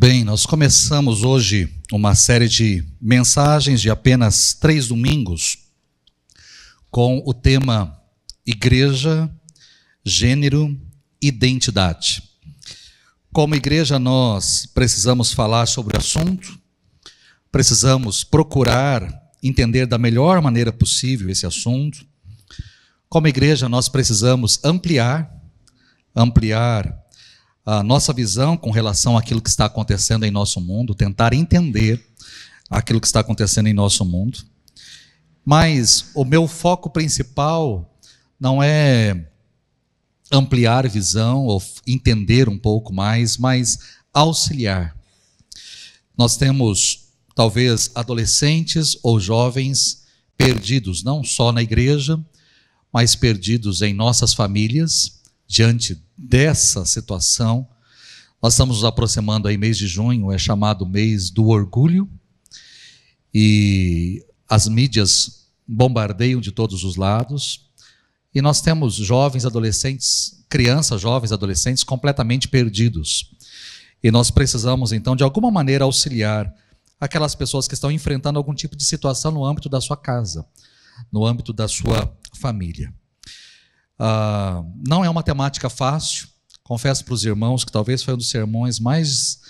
Bem, nós começamos hoje uma série de mensagens de apenas 3 domingos com o tema Igreja, Gênero, Identidade. Como igreja, nós precisamos falar sobre o assunto, precisamos procurar entender da melhor maneira possível esse assunto. Como igreja, nós precisamos ampliar a nossa visão com relação àquilo que está acontecendo em nosso mundo, tentar entender aquilo que está acontecendo em nosso mundo. Mas o meu foco principal não é ampliar visão ou entender um pouco mais, mas auxiliar. Nós temos, talvez, adolescentes ou jovens perdidos, não só na igreja, mas perdidos em nossas famílias. Diante dessa situação, nós estamos nos aproximando aí, mês de junho, é chamado mês do orgulho, e as mídias bombardeiam de todos os lados, e nós temos jovens, adolescentes, crianças, jovens, adolescentes completamente perdidos, e nós precisamos então de alguma maneira auxiliar aquelas pessoas que estão enfrentando algum tipo de situação no âmbito da sua casa, no âmbito da sua família. Não é uma temática fácil, confesso para os irmãos que talvez foi um dos sermões mais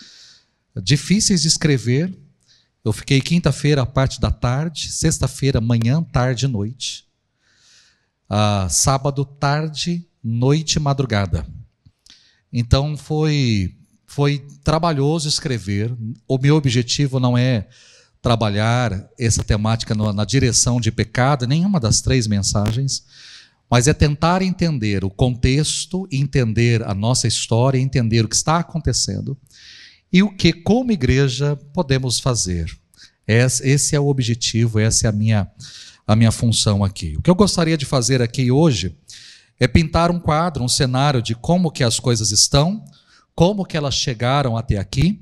difíceis de escrever. Eu fiquei quinta-feira a parte da tarde, sexta-feira manhã, tarde e noite, sábado tarde, noite e madrugada. Então foi trabalhoso escrever. O meu objetivo não é trabalhar essa temática na direção de pecado, nenhuma das 3 mensagens, mas é tentar entender o contexto, entender a nossa história, entender o que está acontecendo e o que, como igreja, podemos fazer. Esse é o objetivo, essa é a minha função aqui. O que eu gostaria de fazer aqui hoje é pintar um quadro, um cenário de como que as coisas estão, como que elas chegaram até aqui,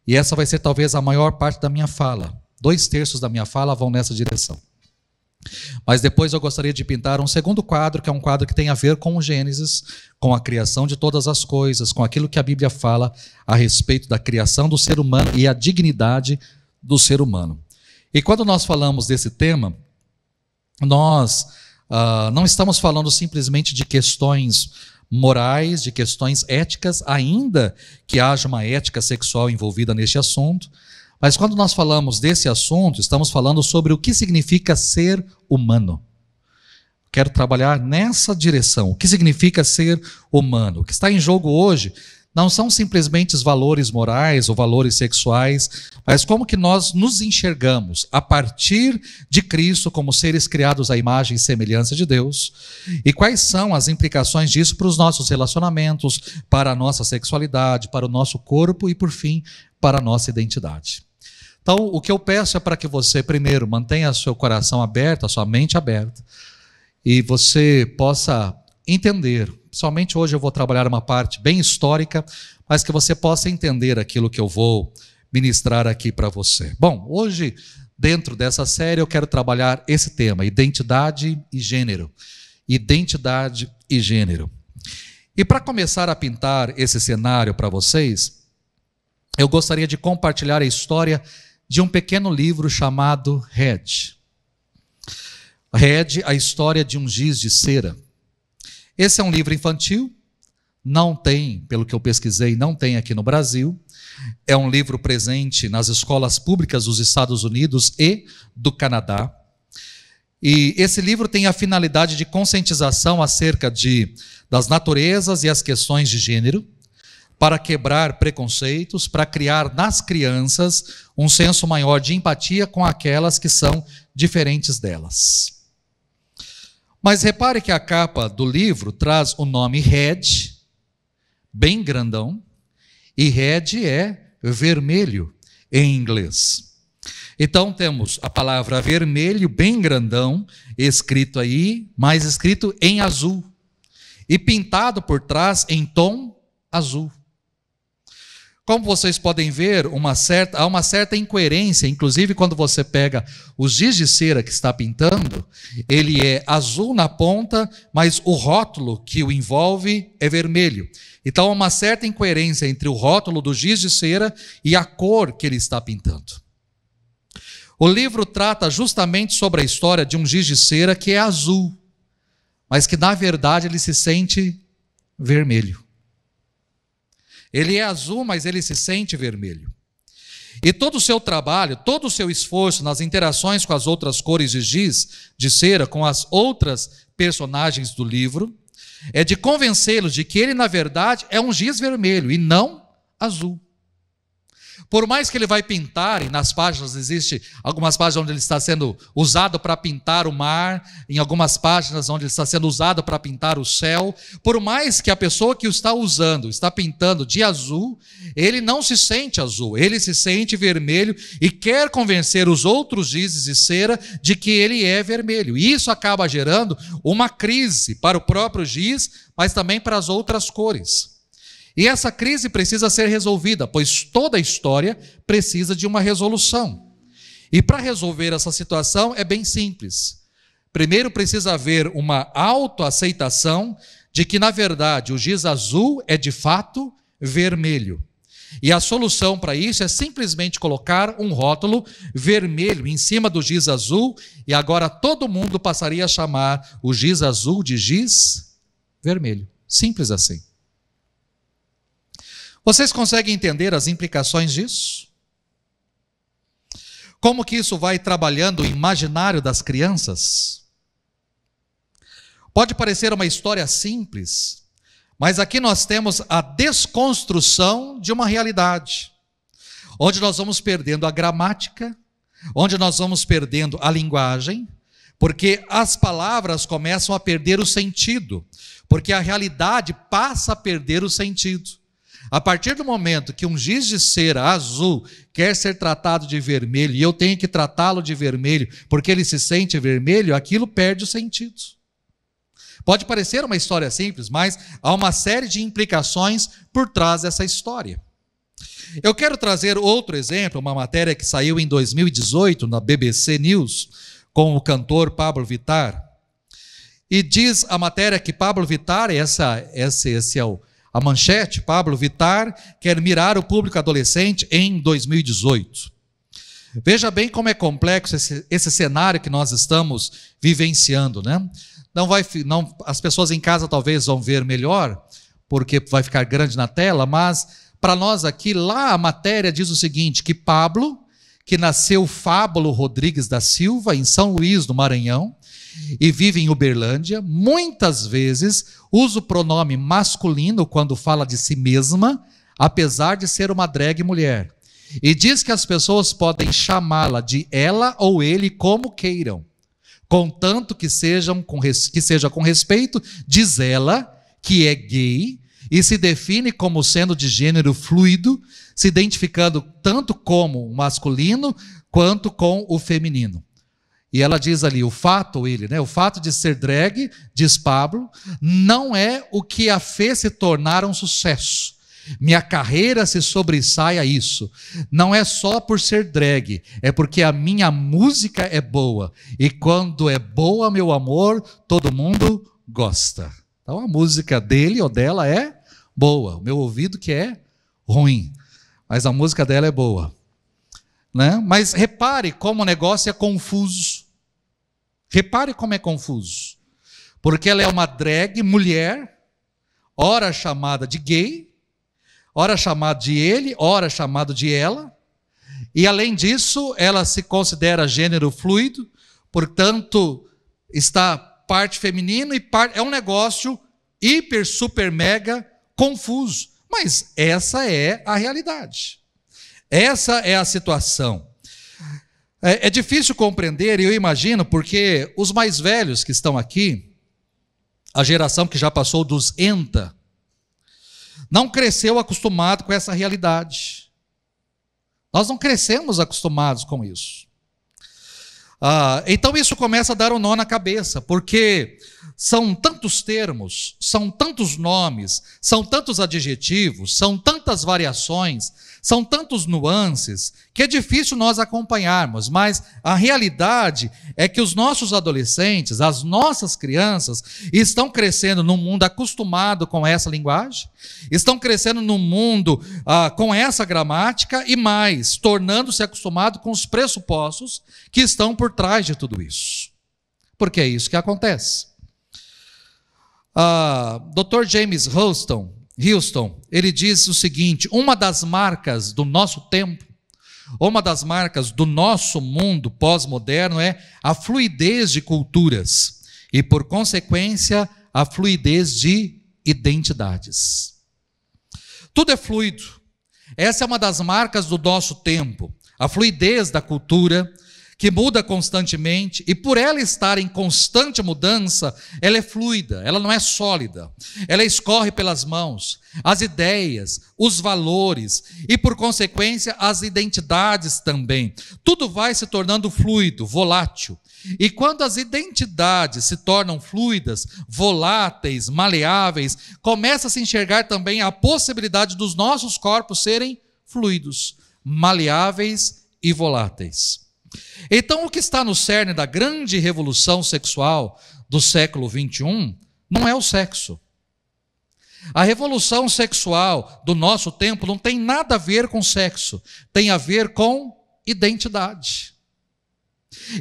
e essa vai ser talvez a maior parte da minha fala. 2/3 da minha fala vão nessa direção. Mas depois eu gostaria de pintar um segundo quadro, que é um quadro que tem a ver com o Gênesis, com a criação de todas as coisas, com aquilo que a Bíblia fala a respeito da criação do ser humano e a dignidade do ser humano. E quando nós falamos desse tema, nós não estamos falando simplesmente de questões morais, de questões éticas, ainda que haja uma ética sexual envolvida neste assunto. Mas quando nós falamos desse assunto, estamos falando sobre o que significa ser humano. Quero trabalhar nessa direção. O que significa ser humano? O que está em jogo hoje não são simplesmente os valores morais ou valores sexuais, mas como que nós nos enxergamos a partir de Cristo como seres criados à imagem e semelhança de Deus, e quais são as implicações disso para os nossos relacionamentos, para a nossa sexualidade, para o nosso corpo e, por fim, para a nossa identidade. Então, o que eu peço é para que você, primeiro, mantenha seu coração aberto, a sua mente aberta, e você possa entender. Somente hoje eu vou trabalhar uma parte bem histórica, mas que você possa entender aquilo que eu vou ministrar aqui para você. Bom, hoje, dentro dessa série, eu quero trabalhar esse tema, identidade e gênero. Identidade e gênero. E para começar a pintar esse cenário para vocês, eu gostaria de compartilhar a história de um pequeno livro chamado Red. Red, a história de um giz de cera. Esse é um livro infantil, não tem, pelo que eu pesquisei, não tem aqui no Brasil. É um livro presente nas escolas públicas dos Estados Unidos e do Canadá. E esse livro tem a finalidade de conscientização acerca das naturezas e as questões de gênero, para quebrar preconceitos, para criar nas crianças um senso maior de empatia com aquelas que são diferentes delas. Mas repare que a capa do livro traz o nome Red, bem grandão, e Red é vermelho em inglês. Então temos a palavra vermelho, bem grandão, escrito aí, mas escrito em azul, e pintado por trás em tom azul. Como vocês podem ver, há uma certa incoerência, inclusive quando você pega o giz de cera que está pintando, ele é azul na ponta, mas o rótulo que o envolve é vermelho. Então há uma certa incoerência entre o rótulo do giz de cera e a cor que ele está pintando. O livro trata justamente sobre a história de um giz de cera que é azul, mas que na verdade ele se sente vermelho. Ele é azul, mas ele se sente vermelho. E todo o seu trabalho, todo o seu esforço nas interações com as outras cores de giz, de cera, com as outras personagens do livro, é de convencê-los de que ele, na verdade, é um giz vermelho e não azul. Por mais que ele vai pintar, e nas páginas existe algumas páginas onde ele está sendo usado para pintar o mar, em algumas páginas onde ele está sendo usado para pintar o céu, por mais que a pessoa que o está usando, está pintando de azul, ele não se sente azul, ele se sente vermelho e quer convencer os outros gizes de cera de que ele é vermelho. E isso acaba gerando uma crise para o próprio giz, mas também para as outras cores. E essa crise precisa ser resolvida, pois toda a história precisa de uma resolução. E para resolver essa situação é bem simples. Primeiro precisa haver uma autoaceitação de que, na verdade, o giz azul é de fato vermelho. E a solução para isso é simplesmente colocar um rótulo vermelho em cima do giz azul, e agora todo mundo passaria a chamar o giz azul de giz vermelho. Simples assim. Vocês conseguem entender as implicações disso? Como que isso vai trabalhando o imaginário das crianças? Pode parecer uma história simples, mas aqui nós temos a desconstrução de uma realidade, onde nós vamos perdendo a gramática, onde nós vamos perdendo a linguagem, porque as palavras começam a perder o sentido, porque a realidade passa a perder o sentido. A partir do momento que um giz de cera azul quer ser tratado de vermelho e eu tenho que tratá-lo de vermelho porque ele se sente vermelho, aquilo perde o sentido. Pode parecer uma história simples, mas há uma série de implicações por trás dessa história. Eu quero trazer outro exemplo, uma matéria que saiu em 2018 na BBC News com o cantor Pablo Vittar. E diz a matéria que Pablo Vittar, a manchete, Pablo Vittar quer mirar o público adolescente em 2018. Veja bem como é complexo esse cenário que nós estamos vivenciando, né? As pessoas em casa talvez vão ver melhor, porque vai ficar grande na tela, mas para nós aqui, lá a matéria diz o seguinte, que Pablo, que nasceu Fábulo Rodrigues da Silva, em São Luís do Maranhão, e vive em Uberlândia, muitas vezes usa o pronome masculino quando fala de si mesma, apesar de ser uma drag mulher. E diz que as pessoas podem chamá-la de ela ou ele como queiram, contanto que seja com respeito. Diz ela que é gay e se define como sendo de gênero fluido, se identificando tanto como o masculino quanto com o feminino. E ela diz ali, o fato de ser drag, diz Pablo, não é o que a fez se tornar um sucesso. Minha carreira se sobressai a isso. Não é só por ser drag, é porque a minha música é boa. E quando é boa, meu amor, todo mundo gosta. Então a música dele ou dela é boa. O meu ouvido que é ruim, mas a música dela é boa. Né? Mas repare como o negócio é confuso. Repare como é confuso. Porque ela é uma drag mulher, ora chamada de gay, ora chamada de ele, ora chamado de ela. E além disso, ela se considera gênero fluido, portanto, está parte feminino e parte... É um negócio hiper, super, mega confuso. Mas essa é a realidade. Essa é a situação. É difícil compreender, e eu imagino, porque os mais velhos que estão aqui, a geração que já passou dos ENTA, não cresceu acostumado com essa realidade. Nós não crescemos acostumados com isso. Então isso começa a dar um nó na cabeça, porque são tantos termos, são tantos nomes, são tantos adjetivos, são tantas variações, são tantos nuances, que é difícil nós acompanharmos, mas a realidade é que os nossos adolescentes, as nossas crianças, estão crescendo num mundo acostumado com essa linguagem, estão crescendo num mundo com essa gramática e mais, tornando-se acostumado com os pressupostos que estão por trás de tudo isso. Porque é isso que acontece. Dr. James Houston, ele diz o seguinte: uma das marcas do nosso tempo, uma das marcas do nosso mundo pós-moderno é a fluidez de culturas e, por consequência, a fluidez de identidades. Tudo é fluido. Essa é uma das marcas do nosso tempo, a fluidez da cultura, que muda constantemente, e por ela estar em constante mudança, ela é fluida, ela não é sólida, ela escorre pelas mãos, as ideias, os valores, e por consequência as identidades também, tudo vai se tornando fluido, volátil, e quando as identidades se tornam fluidas, voláteis, maleáveis, começa a se enxergar também a possibilidade dos nossos corpos serem fluidos, maleáveis e voláteis. Então, o que está no cerne da grande revolução sexual do século XXI não é o sexo. A revolução sexual do nosso tempo não tem nada a ver com sexo, tem a ver com identidade.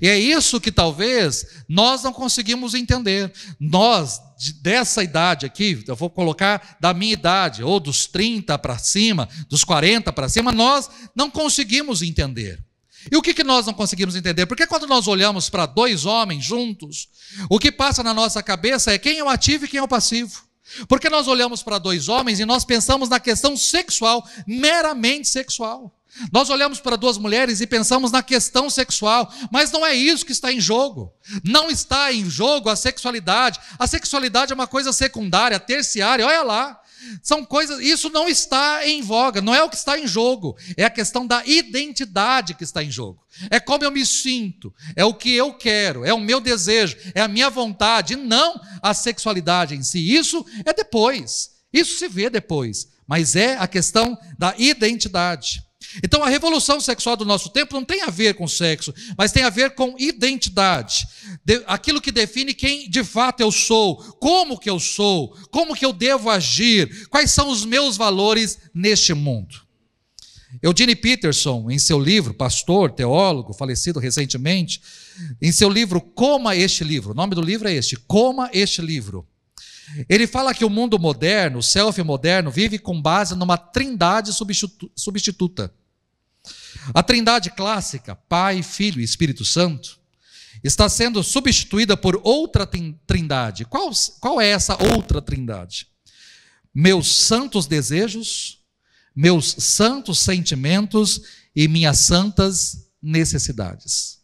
E é isso que talvez nós não conseguimos entender. Nós, dessa idade aqui, eu vou colocar da minha idade, ou dos 30 para cima, dos 40 para cima, nós não conseguimos entender. E o que nós não conseguimos entender? Porque quando nós olhamos para dois homens juntos, o que passa na nossa cabeça é quem é o ativo e quem é o passivo. Porque nós olhamos para dois homens e nós pensamos na questão sexual, meramente sexual. Nós olhamos para duas mulheres e pensamos na questão sexual, mas não é isso que está em jogo. Não está em jogo a sexualidade. A sexualidade é uma coisa secundária, terciária, olha lá. São coisas, isso não está em voga, não é o que está em jogo, é a questão da identidade que está em jogo. É como eu me sinto, é o que eu quero, é o meu desejo, é a minha vontade, não a sexualidade em si. Isso é depois, isso se vê depois, mas é a questão da identidade. Então a revolução sexual do nosso tempo não tem a ver com sexo, mas tem a ver com identidade, aquilo que define quem de fato eu sou, como que eu devo agir, quais são os meus valores neste mundo. Eugene Peterson, em seu livro, pastor, teólogo, falecido recentemente, em seu livro Coma Este Livro, o nome do livro é este, Coma Este Livro, ele fala que o mundo moderno, o self moderno, vive com base numa trindade substituta. A trindade clássica, Pai, Filho e Espírito Santo, está sendo substituída por outra trindade. Qual é essa outra trindade? Meus santos desejos, meus santos sentimentos e minhas santas necessidades.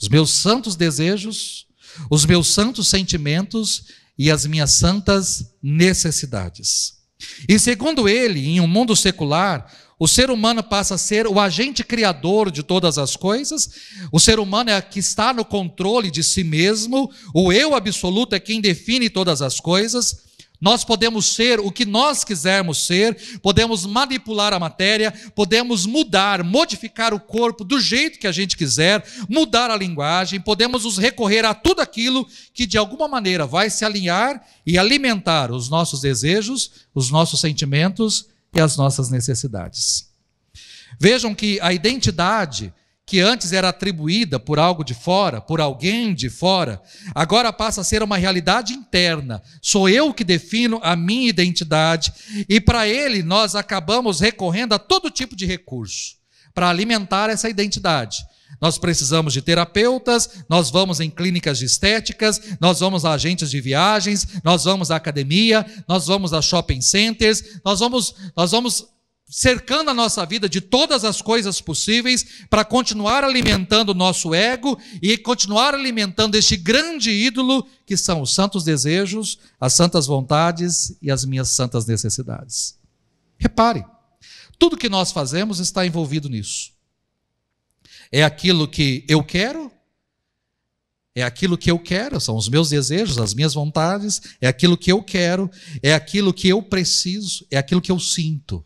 Os meus santos desejos, os meus santos sentimentos e as minhas santas necessidades. E segundo ele, em um mundo secular, o ser humano passa a ser o agente criador de todas as coisas, o ser humano é que está no controle de si mesmo, o eu absoluto é quem define todas as coisas. Nós podemos ser o que nós quisermos ser, podemos manipular a matéria, podemos modificar o corpo do jeito que a gente quiser, mudar a linguagem, podemos nos recorrer a tudo aquilo que de alguma maneira vai se alinhar e alimentar os nossos desejos, os nossos sentimentos e as nossas necessidades. Vejam que a identidade que antes era atribuída por algo de fora, por alguém de fora, agora passa a ser uma realidade interna. Sou eu que defino a minha identidade e para ele nós acabamos recorrendo a todo tipo de recurso para alimentar essa identidade. Nós precisamos de terapeutas, nós vamos em clínicas de estéticas, nós vamos a agentes de viagens, nós vamos à academia, nós vamos a shopping centers, nós vamos cercando a nossa vida de todas as coisas possíveis para continuar alimentando o nosso ego e continuar alimentando este grande ídolo que são os santos desejos, as santas vontades e as minhas santas necessidades. Repare, tudo que nós fazemos está envolvido nisso. É aquilo que eu quero, É aquilo que eu quero, são os meus desejos, as minhas vontades, é aquilo que eu quero, é aquilo que eu preciso, é aquilo que eu sinto.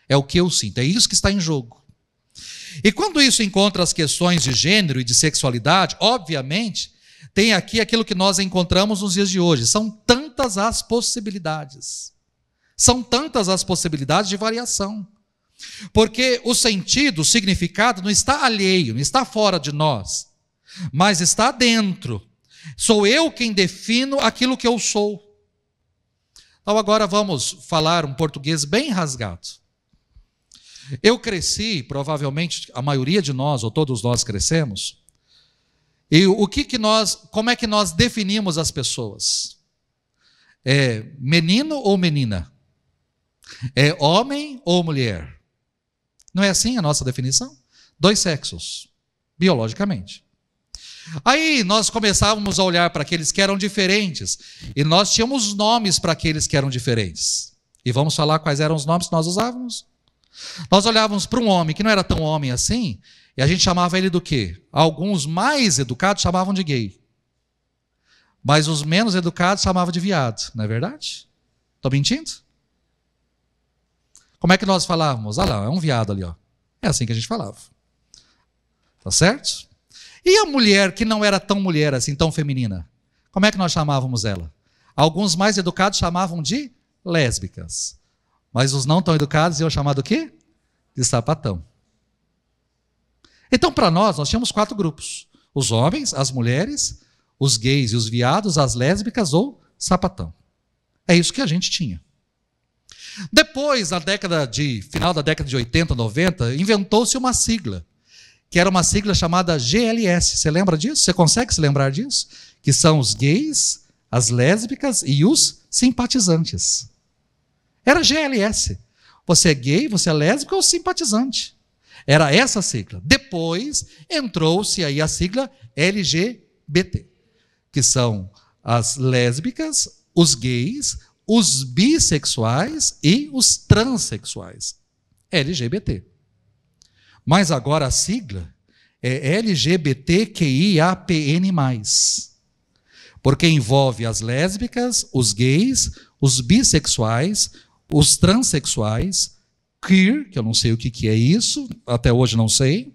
É o que eu sinto, é isso que está em jogo. E quando isso encontra as questões de gênero e de sexualidade, obviamente, tem aqui aquilo que nós encontramos nos dias de hoje. São tantas as possibilidades. São tantas as possibilidades de variação. Porque o sentido, o significado não está alheio, não está fora de nós, mas está dentro. Sou eu quem defino aquilo que eu sou. Então agora vamos falar um português bem rasgado. Eu cresci, provavelmente a maioria de nós, ou todos nós crescemos, e como é que nós definimos as pessoas? É menino ou menina? É homem ou mulher? Não é assim a nossa definição? 2 sexos, biologicamente. Aí nós começávamos a olhar para aqueles que eram diferentes, e nós tínhamos nomes para aqueles que eram diferentes. E vamos falar quais eram os nomes que nós usávamos? Nós olhávamos para um homem que não era tão homem assim, e a gente chamava ele do quê? Alguns mais educados chamavam de gay. Mas os menos educados chamavam de viado, não é verdade? Estou mentindo? Como é que nós falávamos? Ah lá, é um viado ali, ó. É assim que a gente falava. Tá certo? E a mulher que não era tão mulher assim, tão feminina? Como é que nós chamávamos ela? Alguns mais educados chamavam de lésbicas. Mas os não tão educados iam chamar do quê? De sapatão. Então, para nós tínhamos 4 grupos. Os homens, as mulheres, os gays e os viados, as lésbicas ou sapatão. É isso que a gente tinha. Depois, final da década de 80, 90, inventou-se uma sigla, que era uma sigla chamada GLS. Você lembra disso? Você consegue se lembrar disso? Que são os gays, as lésbicas e os simpatizantes. Era GLS. Você é gay, você é lésbica ou simpatizante. Era essa a sigla. Depois entrou-se aí a sigla LGBT, que são as lésbicas, os gays, os bissexuais e os transexuais. LGBT. Mas agora a sigla é LGBTQIAPN+. Porque envolve as lésbicas, os gays, os bissexuais, os transexuais, queer, que eu não sei o que é isso, até hoje não sei,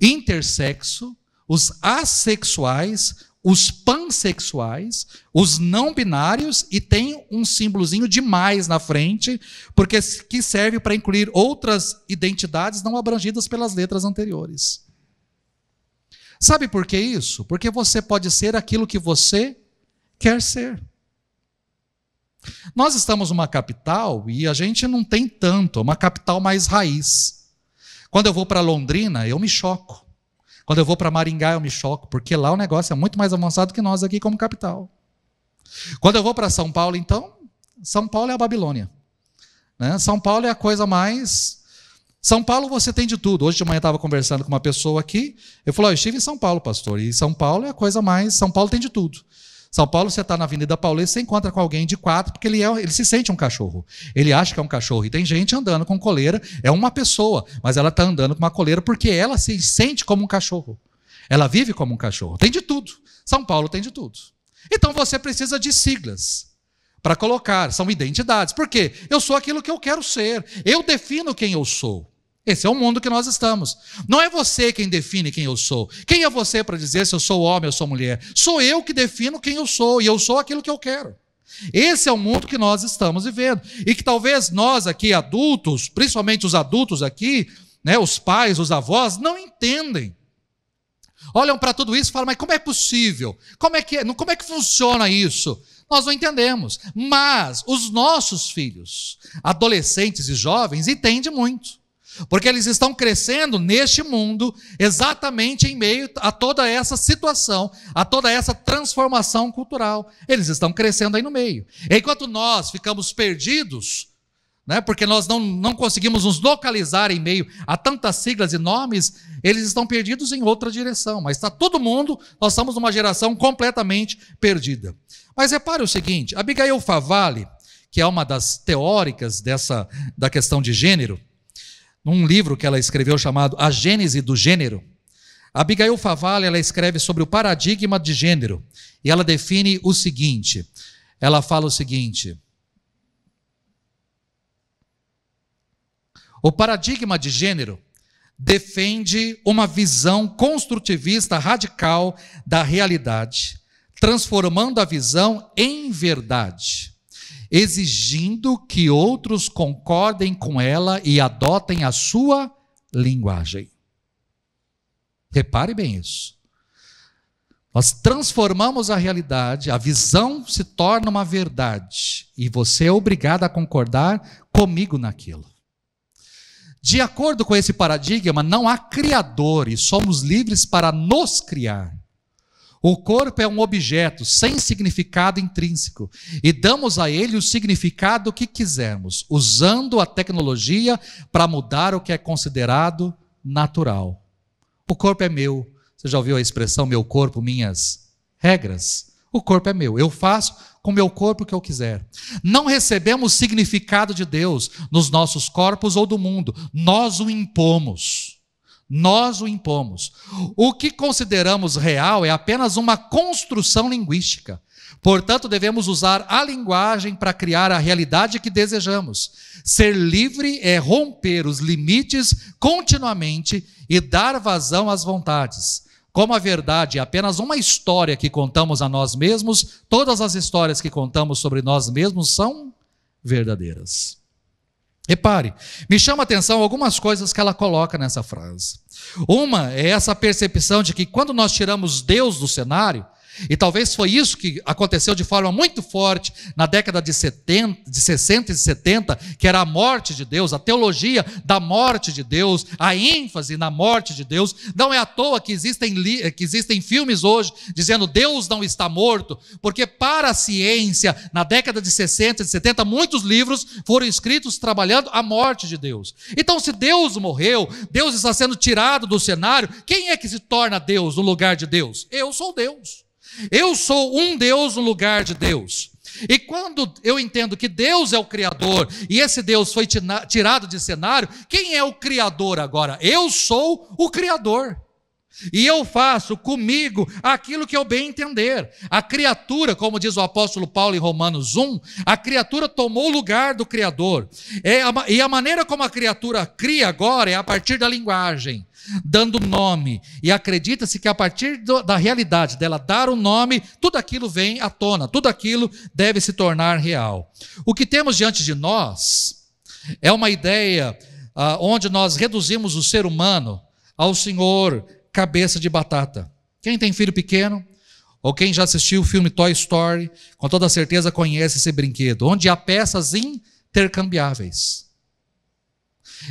intersexo, os assexuais, os pansexuais, os não binários, e tem um símbolozinho de mais na frente, porque que serve para incluir outras identidades não abrangidas pelas letras anteriores. Sabe por que isso? Porque você pode ser aquilo que você quer ser. Nós estamos numa capital e a gente não tem tanto, uma capital mais raiz. Quando eu vou para Londrina, eu me choco. Quando eu vou para Maringá, eu me choco, porque lá o negócio é muito mais avançado que nós aqui como capital. Quando eu vou para São Paulo, então, São Paulo é a Babilônia. Né? São Paulo é a coisa mais... São Paulo você tem de tudo. Hoje de manhã eu estava conversando com uma pessoa aqui, eu falei, eu estive em São Paulo, pastor, e São Paulo é a coisa mais... São Paulo tem de tudo. São Paulo, você está na Avenida Paulista, você encontra com alguém de 4, porque ele se sente um cachorro. Ele acha que é um cachorro. E tem gente andando com coleira, é uma pessoa, mas ela está andando com uma coleira porque ela se sente como um cachorro. Ela vive como um cachorro. Tem de tudo. São Paulo tem de tudo. Então você precisa de siglas para colocar, são identidades. Por quê? Eu sou aquilo que eu quero ser. Eu defino quem eu sou. Esse é o mundo que nós estamos. Não é você quem define quem eu sou. Quem é você para dizer se eu sou homem ou sou mulher? Sou eu que defino quem eu sou, e eu sou aquilo que eu quero. Esse é o mundo que nós estamos vivendo. E que talvez nós aqui, adultos, principalmente os adultos aqui, né, os pais, os avós, não entendem. Olham para tudo isso e falam, mas como é possível? Como é que funciona isso? Nós não entendemos. Mas os nossos filhos, adolescentes e jovens, entendem muito. Porque eles estão crescendo neste mundo exatamente em meio a toda essa situação, a toda essa transformação cultural. Eles estão crescendo aí no meio. Enquanto nós ficamos perdidos, né, porque nós não conseguimos nos localizar em meio a tantas siglas e nomes, eles estão perdidos em outra direção. Mas está todo mundo, nós estamos numa geração completamente perdida. Mas repare o seguinte, Abigail Favale, que é uma das teóricas da questão de gênero, num livro que ela escreveu chamado A Gênese do Gênero, Abigail Favale, ela escreve sobre o paradigma de gênero, e ela define o seguinte, ela fala o seguinte: o paradigma de gênero defende uma visão construtivista radical da realidade, transformando a visão em verdade, exigindo que outros concordem com ela e adotem a sua linguagem. Repare bem isso. Nós transformamos a realidade, a visão se torna uma verdade, e você é obrigado a concordar comigo naquilo. De acordo com esse paradigma, não há criador e somos livres para nos criar. O corpo é um objeto sem significado intrínseco e damos a ele o significado que quisermos, usando a tecnologia para mudar o que é considerado natural. O corpo é meu. Você já ouviu a expressão meu corpo, minhas regras? O corpo é meu. Eu faço com o meu corpo o que eu quiser. Não recebemos significado de Deus nos nossos corpos ou do mundo. Nós o impomos. Nós o impomos. O que consideramos real é apenas uma construção linguística. Portanto, devemos usar a linguagem para criar a realidade que desejamos. Ser livre é romper os limites continuamente e dar vazão às vontades. Como a verdade é apenas uma história que contamos a nós mesmos, todas as histórias que contamos sobre nós mesmos são verdadeiras. Repare, me chama a atenção algumas coisas que ela coloca nessa frase. Uma é essa percepção de que quando nós tiramos Deus do cenário, e talvez foi isso que aconteceu de forma muito forte na década de 60 e 70, que era a morte de Deus, a teologia da morte de Deus, a ênfase na morte de Deus. Não é à toa que existem filmes hoje dizendo Deus não está morto, porque para a ciência, na década de 60 e 70, muitos livros foram escritos trabalhando a morte de Deus. Então, se Deus morreu, Deus está sendo tirado do cenário, quem é que se torna Deus no lugar de Deus? Eu sou Deus. Eu sou um Deus no lugar de Deus. E quando eu entendo que Deus é o Criador e esse Deus foi tirado de cenário, quem é o Criador agora? Eu sou o Criador. E eu faço comigo aquilo que eu bem entender. A criatura, como diz o apóstolo Paulo em Romanos 1, a criatura tomou o lugar do Criador. E a maneira como a criatura cria agora é a partir da linguagem, dando nome. E acredita-se que a partir da realidade dela dar o nome, tudo aquilo vem à tona, tudo aquilo deve se tornar real. O que temos diante de nós é uma ideia onde nós reduzimos o ser humano ao senhor cabeça de batata. Quem tem filho pequeno, ou quem já assistiu o filme Toy Story, com toda certeza conhece esse brinquedo, onde há peças intercambiáveis.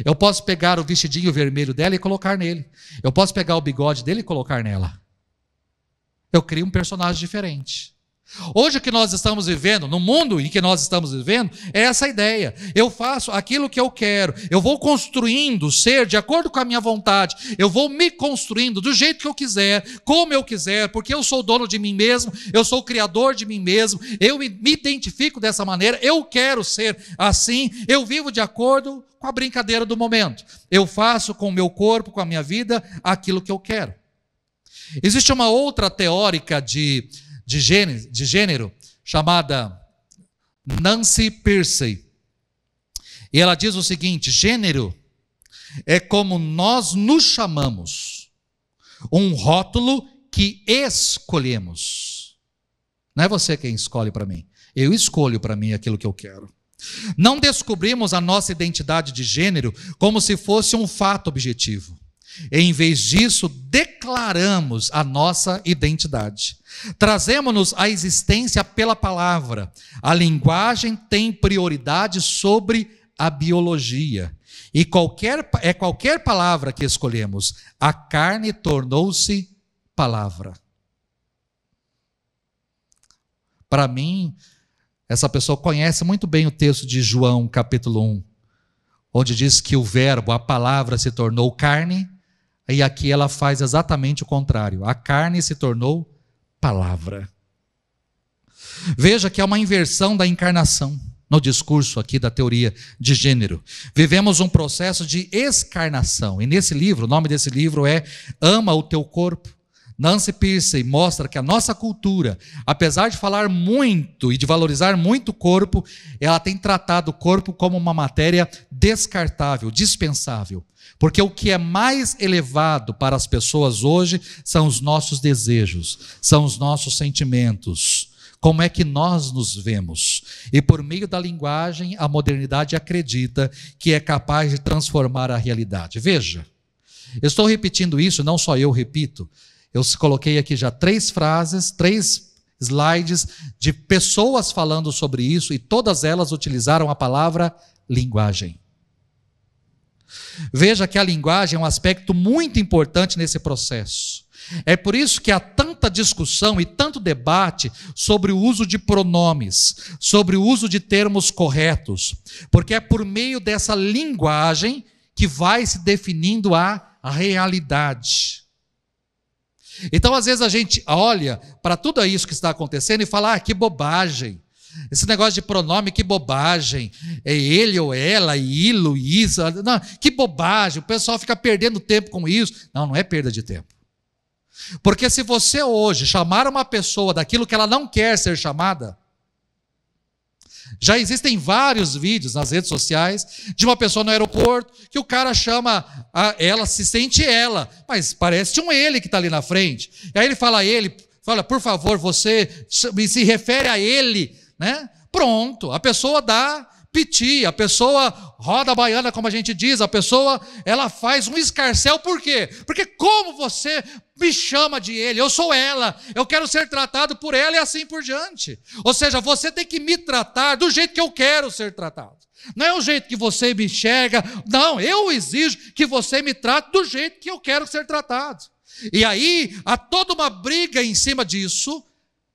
Eu posso pegar o vestidinho vermelho dela e colocar nele. Eu posso pegar o bigode dele e colocar nela. Eu crio um personagem diferente. Hoje o que nós estamos vivendo, no mundo em que nós estamos vivendo, é essa ideia. Eu faço aquilo que eu quero. Eu vou construindo o ser de acordo com a minha vontade. Eu vou me construindo do jeito que eu quiser, como eu quiser, porque eu sou dono de mim mesmo, eu sou o criador de mim mesmo, eu me identifico dessa maneira, eu quero ser assim, eu vivo de acordo com a brincadeira do momento. Eu faço com o meu corpo, com a minha vida, aquilo que eu quero. Existe uma outra teórica de gênero, chamada Nancy Pearcey. E ela diz o seguinte: gênero é como nós nos chamamos, um rótulo que escolhemos. Não é você quem escolhe para mim, eu escolho para mim aquilo que eu quero. Não descobrimos a nossa identidade de gênero como se fosse um fato objetivo. Em vez disso, declaramos a nossa identidade. Trazemos-nos à existência pela palavra. A linguagem tem prioridade sobre a biologia. E qualquer palavra que escolhemos. A carne tornou-se palavra. Para mim, essa pessoa conhece muito bem o texto de João, capítulo 1, onde diz que o verbo, a palavra, se tornou carne. E aqui ela faz exatamente o contrário. A carne se tornou palavra. Veja que é uma inversão da encarnação. no discurso aqui da teoria de gênero. Vivemos um processo de escarnação. E nesse livro, o nome desse livro é Ama o Teu Corpo. Nancy Pearcey mostra que a nossa cultura, apesar de falar muito e de valorizar muito o corpo, ela tem tratado o corpo como uma matéria descartável, dispensável. Porque o que é mais elevado para as pessoas hoje são os nossos desejos, são os nossos sentimentos. Como é que nós nos vemos? E por meio da linguagem, a modernidade acredita que é capaz de transformar a realidade. Veja, eu estou repetindo isso, não só eu repito. Eu coloquei aqui já 3 frases, 3 slides de pessoas falando sobre isso e todas elas utilizaram a palavra linguagem. Veja que a linguagem é um aspecto muito importante nesse processo. É por isso que há tanta discussão e tanto debate sobre o uso de pronomes, sobre o uso de termos corretos, porque é por meio dessa linguagem que vai se definindo a realidade. Então, às vezes, a gente olha para tudo isso que está acontecendo e fala, que bobagem. Esse negócio de pronome, que bobagem. É ele ou ela, ilo, isso. Não, que bobagem. O pessoal fica perdendo tempo com isso. Não, não é perda de tempo. Porque se você hoje chamar uma pessoa daquilo que ela não quer ser chamada, já existem vários vídeos nas redes sociais de uma pessoa no aeroporto que o cara chama ela, se sente ela, mas parece um ele que está ali na frente. E aí ele fala a ele, fala, por favor, você se refere a ele, né? Pronto, a pessoa dá piti, a pessoa roda a baiana, como a gente diz, a pessoa, ela faz um escarcéu, por quê? Porque como você me chama de ele, eu sou ela, eu quero ser tratado por ela e assim por diante. Ou seja, você tem que me tratar do jeito que eu quero ser tratado. Não é o jeito que você me enxerga, não, eu exijo que você me trate do jeito que eu quero ser tratado. E aí, há toda uma briga em cima disso.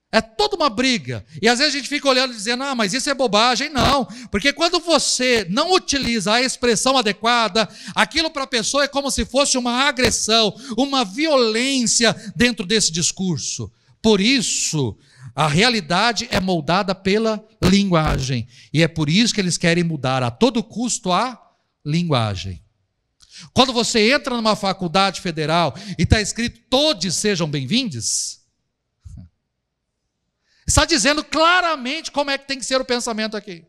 É toda uma briga. E às vezes a gente fica olhando e dizendo, mas isso é bobagem. Não, porque quando você não utiliza a expressão adequada, aquilo para a pessoa é como se fosse uma agressão, uma violência dentro desse discurso. Por isso, a realidade é moldada pela linguagem. E é por isso que eles querem mudar a todo custo a linguagem. Quando você entra numa faculdade federal e está escrito, todos sejam bem-vindos, está dizendo claramente como é que tem que ser o pensamento aqui.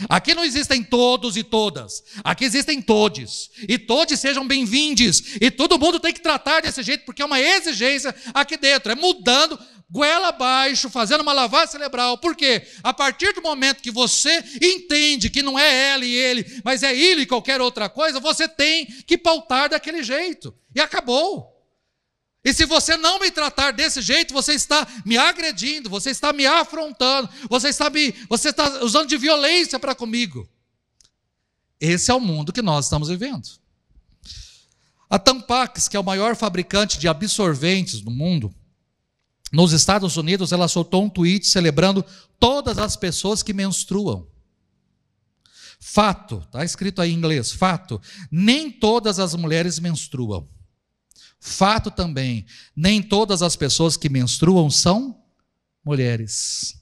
Aqui não existem todos e todas. Aqui existem todes. E todos sejam bem-vindos. E todo mundo tem que tratar desse jeito, porque é uma exigência aqui dentro. É mudando, goela abaixo, fazendo uma lavagem cerebral. Por quê? A partir do momento que você entende que não é ela e ele, mas é ele e qualquer outra coisa, você tem que pautar daquele jeito. E acabou. E se você não me tratar desse jeito, você está me agredindo, você está me afrontando, você está usando de violência para comigo. Esse é o mundo que nós estamos vivendo. A Tampax, que é o maior fabricante de absorventes do mundo, nos Estados Unidos, ela soltou um tweet celebrando todas as pessoas que menstruam. Fato, está escrito aí em inglês, fato, nem todas as mulheres menstruam. Fato também, nem todas as pessoas que menstruam são mulheres.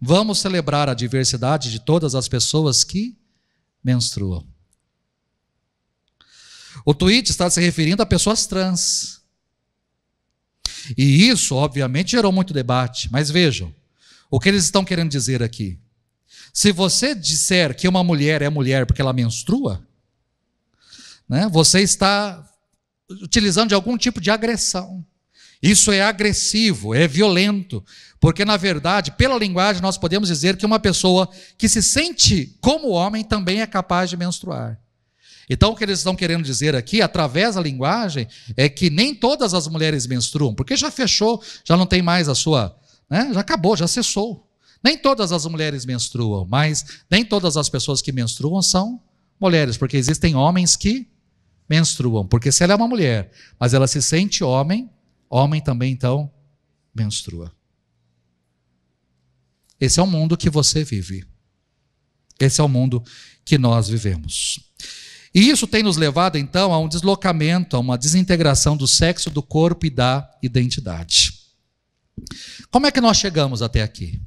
Vamos celebrar a diversidade de todas as pessoas que menstruam. O tweet está se referindo a pessoas trans. E isso, obviamente, gerou muito debate. Mas vejam, o que eles estão querendo dizer aqui. Se você disser que uma mulher é mulher porque ela menstrua, né, você está utilizando de algum tipo de agressão. Isso é agressivo, é violento, porque na verdade, pela linguagem, nós podemos dizer que uma pessoa que se sente como homem também é capaz de menstruar. Então, o que eles estão querendo dizer aqui, através da linguagem, é que nem todas as mulheres menstruam, porque já fechou, já não tem mais a sua, né? Já acabou, já cessou. Nem todas as mulheres menstruam, mas nem todas as pessoas que menstruam são mulheres, porque existem homens que menstruam, porque se ela é uma mulher, mas ela se sente homem, homem também então menstrua. Esse é o mundo que você vive. Esse é o mundo que nós vivemos. E isso tem nos levado então a um deslocamento, a uma desintegração do sexo, do corpo e da identidade. Como é que nós chegamos até aqui?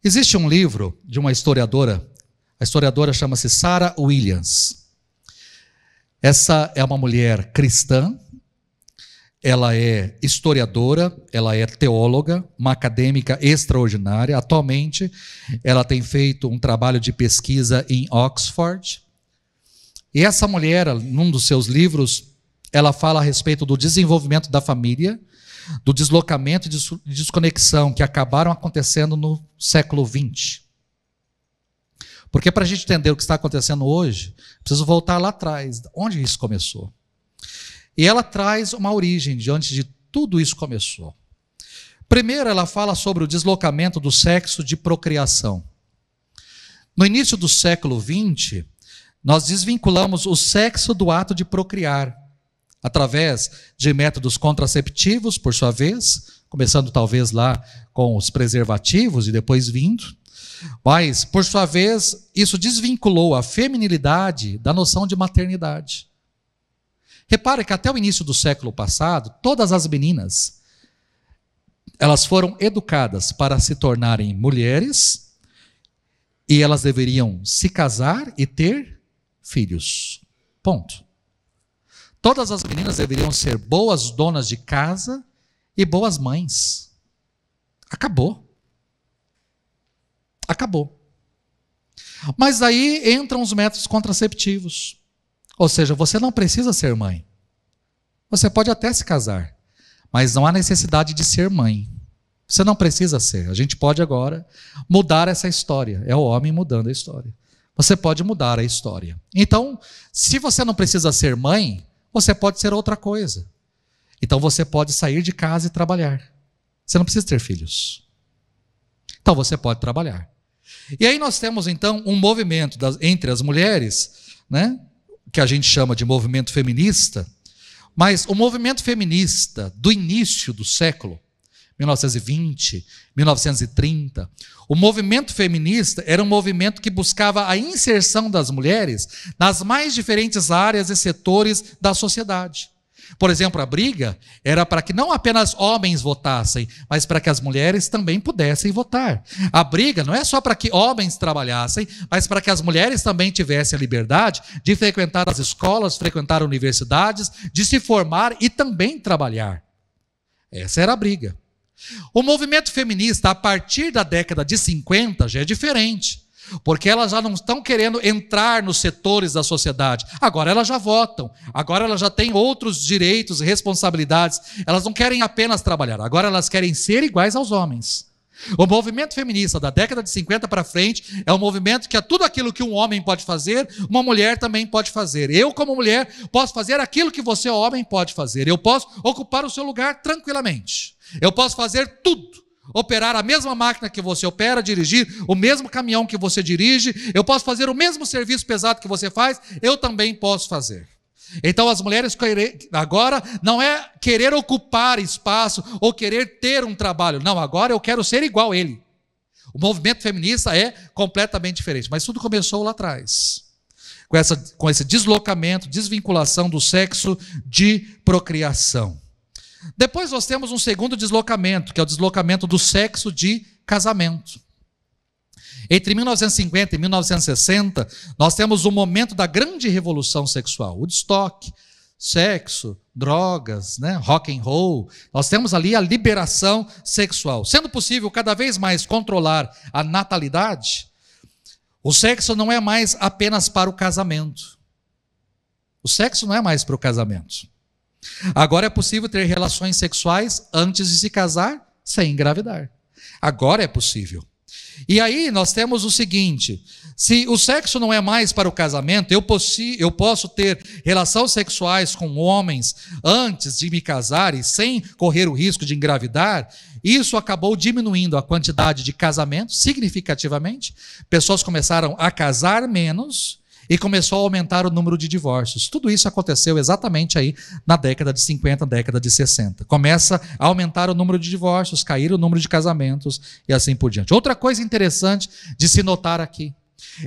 Existe um livro de uma historiadora, a historiadora chama-se Sarah Williams. Essa é uma mulher cristã, ela é historiadora, ela é teóloga, uma acadêmica extraordinária. Atualmente, ela tem feito um trabalho de pesquisa em Oxford. E essa mulher, num dos seus livros, ela fala a respeito do desenvolvimento da família, do deslocamento e de desconexão que acabaram acontecendo no século XX. Porque para a gente entender o que está acontecendo hoje, preciso voltar lá atrás, onde isso começou. E ela traz uma origem de onde de tudo isso começou. Primeiro, ela fala sobre o deslocamento do sexo de procriação. No início do século XX, nós desvinculamos o sexo do ato de procriar, através de métodos contraceptivos, por sua vez, começando talvez lá com os preservativos e depois vindo. Mas, por sua vez, isso desvinculou a feminilidade da noção de maternidade. Repare que até o início do século passado, todas as meninas, elas foram educadas para se tornarem mulheres e elas deveriam se casar e ter filhos. Ponto. Todas as meninas deveriam ser boas donas de casa e boas mães. Acabou. Acabou. Mas aí entram os métodos contraceptivos. Ou seja, você não precisa ser mãe. Você pode até se casar, mas não há necessidade de ser mãe. Você não precisa ser. A gente pode agora mudar essa história. É o homem mudando a história. Você pode mudar a história. Então, se você não precisa ser mãe, você pode ser outra coisa. Então você pode sair de casa e trabalhar. Você não precisa ter filhos. Então você pode trabalhar. E aí nós temos então um movimento entre as mulheres, né, que a gente chama de movimento feminista, mas o movimento feminista do início do século, 1920, 1930, o movimento feminista era um movimento que buscava a inserção das mulheres nas mais diferentes áreas e setores da sociedade. Por exemplo, a briga era para que não apenas homens votassem, mas para que as mulheres também pudessem votar. A briga não é só para que homens trabalhassem, mas para que as mulheres também tivessem a liberdade de frequentar as escolas, frequentar universidades, de se formar e também trabalhar. Essa era a briga. O movimento feminista, a partir da década de 50, já é diferente, porque elas já não estão querendo entrar nos setores da sociedade. Agora elas já votam, agora elas já têm outros direitos e responsabilidades. Elas não querem apenas trabalhar, agora elas querem ser iguais aos homens. O movimento feminista da década de 50 para frente é um movimento que é tudo aquilo que um homem pode fazer, uma mulher também pode fazer. Eu, como mulher, posso fazer aquilo que você, homem, pode fazer. Eu posso ocupar o seu lugar tranquilamente. Eu posso fazer tudo. Operar a mesma máquina que você opera, dirigir o mesmo caminhão que você dirige, eu posso fazer o mesmo serviço pesado que você faz, eu também posso fazer. Então as mulheres agora não é querer ocupar espaço ou querer ter um trabalho, não, agora eu quero ser igual a ele. O movimento feminista é completamente diferente, mas tudo começou lá atrás, com esse deslocamento, desvinculação do sexo de procriação. Depois nós temos um segundo deslocamento, que é o deslocamento do sexo de casamento. Entre 1950 e 1960, nós temos o momento da grande revolução sexual, o Woodstock, sexo, drogas, né, rock and roll. Nós temos ali a liberação sexual. Sendo possível cada vez mais controlar a natalidade, o sexo não é mais apenas para o casamento. O sexo não é mais para o casamento. Agora é possível ter relações sexuais antes de se casar sem engravidar. Agora é possível. E aí nós temos o seguinte: se o sexo não é mais para o casamento, eu posso ter relações sexuais com homens antes de me casar e sem correr o risco de engravidar. Isso acabou diminuindo a quantidade de casamentos significativamente. Pessoas começaram a casar menos e começou a aumentar o número de divórcios. Tudo isso aconteceu exatamente aí na década de 50, década de 60. Começa a aumentar o número de divórcios, cair o número de casamentos e assim por diante. Outra coisa interessante de se notar aqui.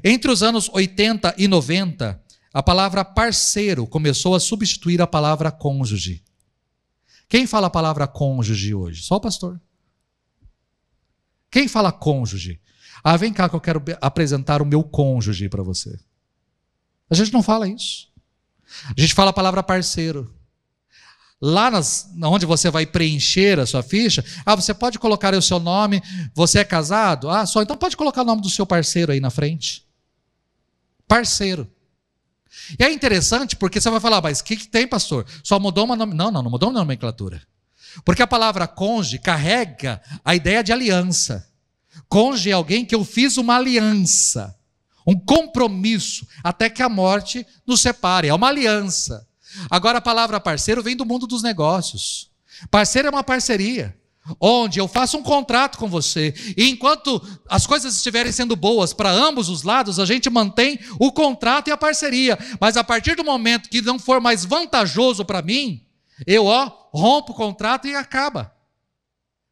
Entre os anos 80 e 90, a palavra parceiro começou a substituir a palavra cônjuge. Quem fala a palavra cônjuge hoje? Só o pastor. Ninguém fala cônjuge. Ah, vem cá que eu quero apresentar o meu cônjuge para você. A gente não fala isso. A gente fala a palavra parceiro. Lá onde você vai preencher a sua ficha, você pode colocar aí o seu nome, você é casado? Só, então pode colocar o nome do seu parceiro aí na frente. Parceiro. E é interessante porque você vai falar, mas o que tem, pastor? Só mudou uma nome... Não mudou uma nomenclatura. Porque a palavra cônjuge carrega a ideia de aliança. Cônjuge é alguém que eu fiz uma aliança, um compromisso, até que a morte nos separe. É uma aliança. Agora a palavra parceiro vem do mundo dos negócios. Parceiro é uma parceria, onde eu faço um contrato com você, e enquanto as coisas estiverem sendo boas para ambos os lados, a gente mantém o contrato e a parceria. Mas a partir do momento que não for mais vantajoso para mim, eu rompo o contrato e acaba.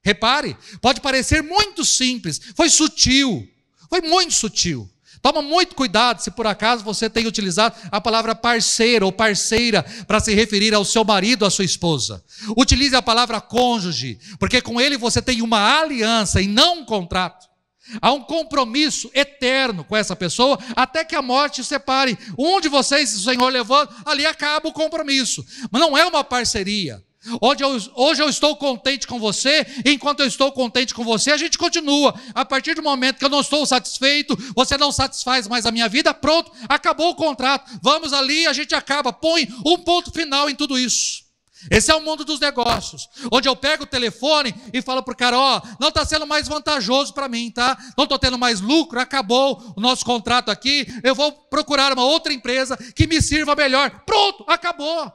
Repare, pode parecer muito simples, foi sutil, foi muito sutil. Toma muito cuidado se por acaso você tem utilizado a palavra parceiro ou parceira para se referir ao seu marido ou à sua esposa. Utilize a palavra cônjuge, porque com ele você tem uma aliança e não um contrato. Há um compromisso eterno com essa pessoa até que a morte separe. Um de vocês, o Senhor levando, ali acaba o compromisso. Mas não é uma parceria. Hoje eu estou contente com você, e enquanto eu estou contente com você, a gente continua. A partir do momento que eu não estou satisfeito, você não satisfaz mais a minha vida, pronto, acabou o contrato. Vamos ali, a gente acaba, põe um ponto final em tudo isso. Esse é o mundo dos negócios, onde eu pego o telefone e falo para o cara, não está sendo mais vantajoso para mim, tá? Não estou tendo mais lucro, acabou o nosso contrato aqui, eu vou procurar uma outra empresa que me sirva melhor. Pronto, acabou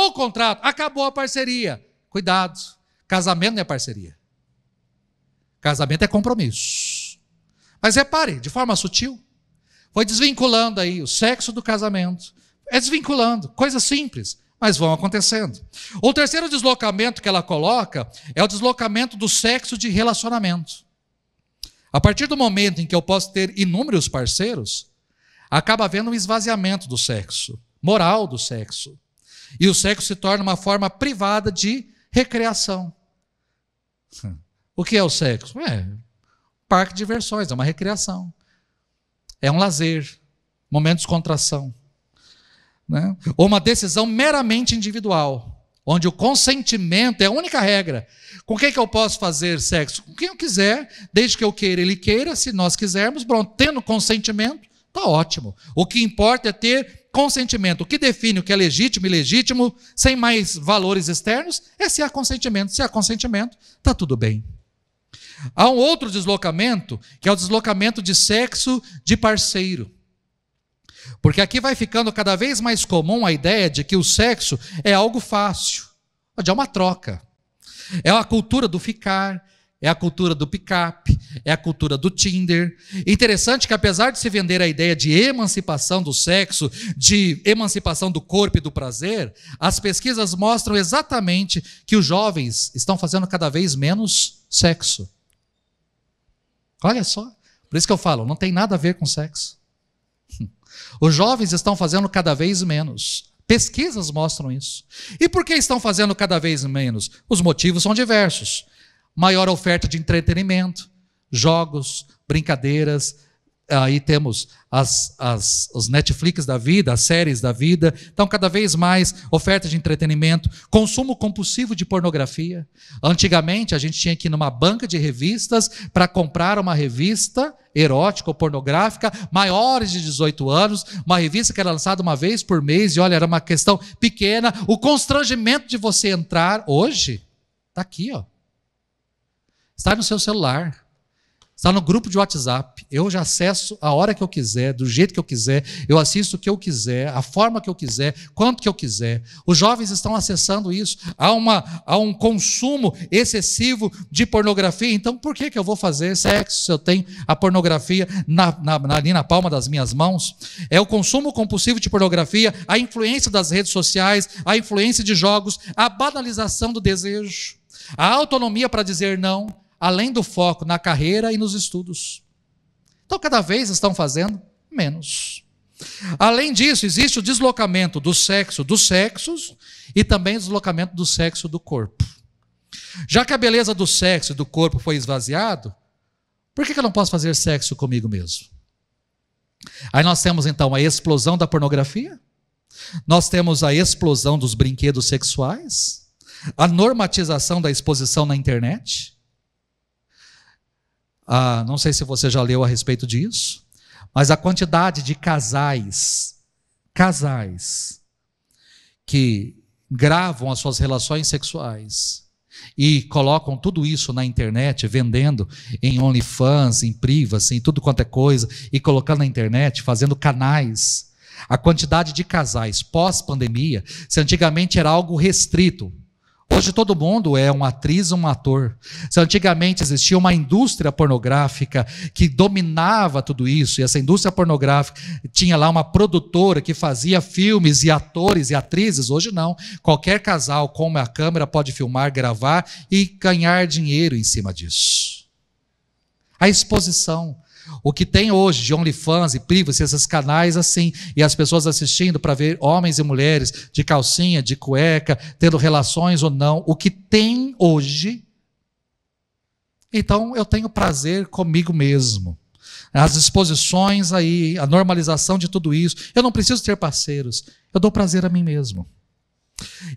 o contrato, acabou a parceria. Cuidado, casamento não é parceria. Casamento é compromisso. Mas repare, de forma sutil, foi desvinculando aí o sexo do casamento, desvinculando, coisa simples, mas vão acontecendo. O terceiro deslocamento que ela coloca é o deslocamento do sexo de relacionamento. A partir do momento em que eu posso ter inúmeros parceiros, acaba havendo um esvaziamento do sexo, moral do sexo. E o sexo se torna uma forma privada de recreação. O que é o sexo? Parque de diversões, é uma recreação. É um lazer, momento de descontração. Né? Ou uma decisão meramente individual, onde o consentimento é a única regra. Com quem que eu posso fazer sexo? Com quem eu quiser, desde que eu queira, ele queira, se nós quisermos, pronto, tendo consentimento, está ótimo. O que importa é ter consentimento. O que define o que é legítimo e ilegítimo, sem mais valores externos, é se há consentimento. Se há consentimento, está tudo bem. Há um outro deslocamento, que é o deslocamento de sexo de parceiro. Porque aqui vai ficando cada vez mais comum a ideia de que o sexo é algo fácil, é uma troca. É a cultura do ficar, é a cultura do pick-up, é a cultura do Tinder. Interessante que apesar de se vender a ideia de emancipação do sexo, de emancipação do corpo e do prazer, as pesquisas mostram exatamente que os jovens estão fazendo cada vez menos sexo. Olha só, por isso que eu falo, não tem nada a ver com sexo. Os jovens estão fazendo cada vez menos. Pesquisas mostram isso. E por que estão fazendo cada vez menos? Os motivos são diversos. Maior oferta de entretenimento, jogos, brincadeiras. Aí temos os Netflix da vida, as séries da vida. Então, cada vez mais oferta de entretenimento, consumo compulsivo de pornografia. Antigamente, a gente tinha que ir numa banca de revistas para comprar uma revista erótica ou pornográfica, maiores de 18 anos, uma revista que era lançada uma vez por mês, e olha, era uma questão pequena. O constrangimento de você entrar hoje, está aqui, está no seu celular. Está no grupo de WhatsApp, eu já acesso a hora que eu quiser, do jeito que eu quiser, eu assisto o que eu quiser, a forma que eu quiser, quanto que eu quiser. Os jovens estão acessando isso, há um consumo excessivo de pornografia, então por que eu vou fazer sexo se eu tenho a pornografia ali na palma das minhas mãos? É o consumo compulsivo de pornografia, a influência das redes sociais, a influência de jogos, a banalização do desejo, a autonomia para dizer não, além do foco na carreira e nos estudos. Então, cada vez estão fazendo menos. Além disso, existe o deslocamento do sexo dos sexos e também o deslocamento do sexo do corpo. Já que a beleza do sexo e do corpo foi esvaziado, Por que eu não posso fazer sexo comigo mesmo? Aí nós temos então a explosão da pornografia, nós temos a explosão dos brinquedos sexuais, a normatização da exposição na internet. Não sei se você já leu a respeito disso, mas a quantidade de casais que gravam as suas relações sexuais e colocam tudo isso na internet, vendendo em OnlyFans, em Privacy, em tudo quanto é coisa, e colocando na internet, fazendo canais. A quantidade de casais pós-pandemia, se antigamente era algo restrito, hoje todo mundo é uma atriz, um ator. Se antigamente existia uma indústria pornográfica que dominava tudo isso, e essa indústria pornográfica tinha lá uma produtora que fazia filmes e atores e atrizes, hoje não. Qualquer casal com uma câmera pode filmar, gravar e ganhar dinheiro em cima disso. A exposição. O que tem hoje de OnlyFans e Privacy, esses canais assim, e as pessoas assistindo para ver homens e mulheres de calcinha, de cueca, tendo relações ou não, o que tem hoje, então eu tenho prazer comigo mesmo. As exposições aí, a normalização de tudo isso, eu não preciso ter parceiros, eu dou prazer a mim mesmo.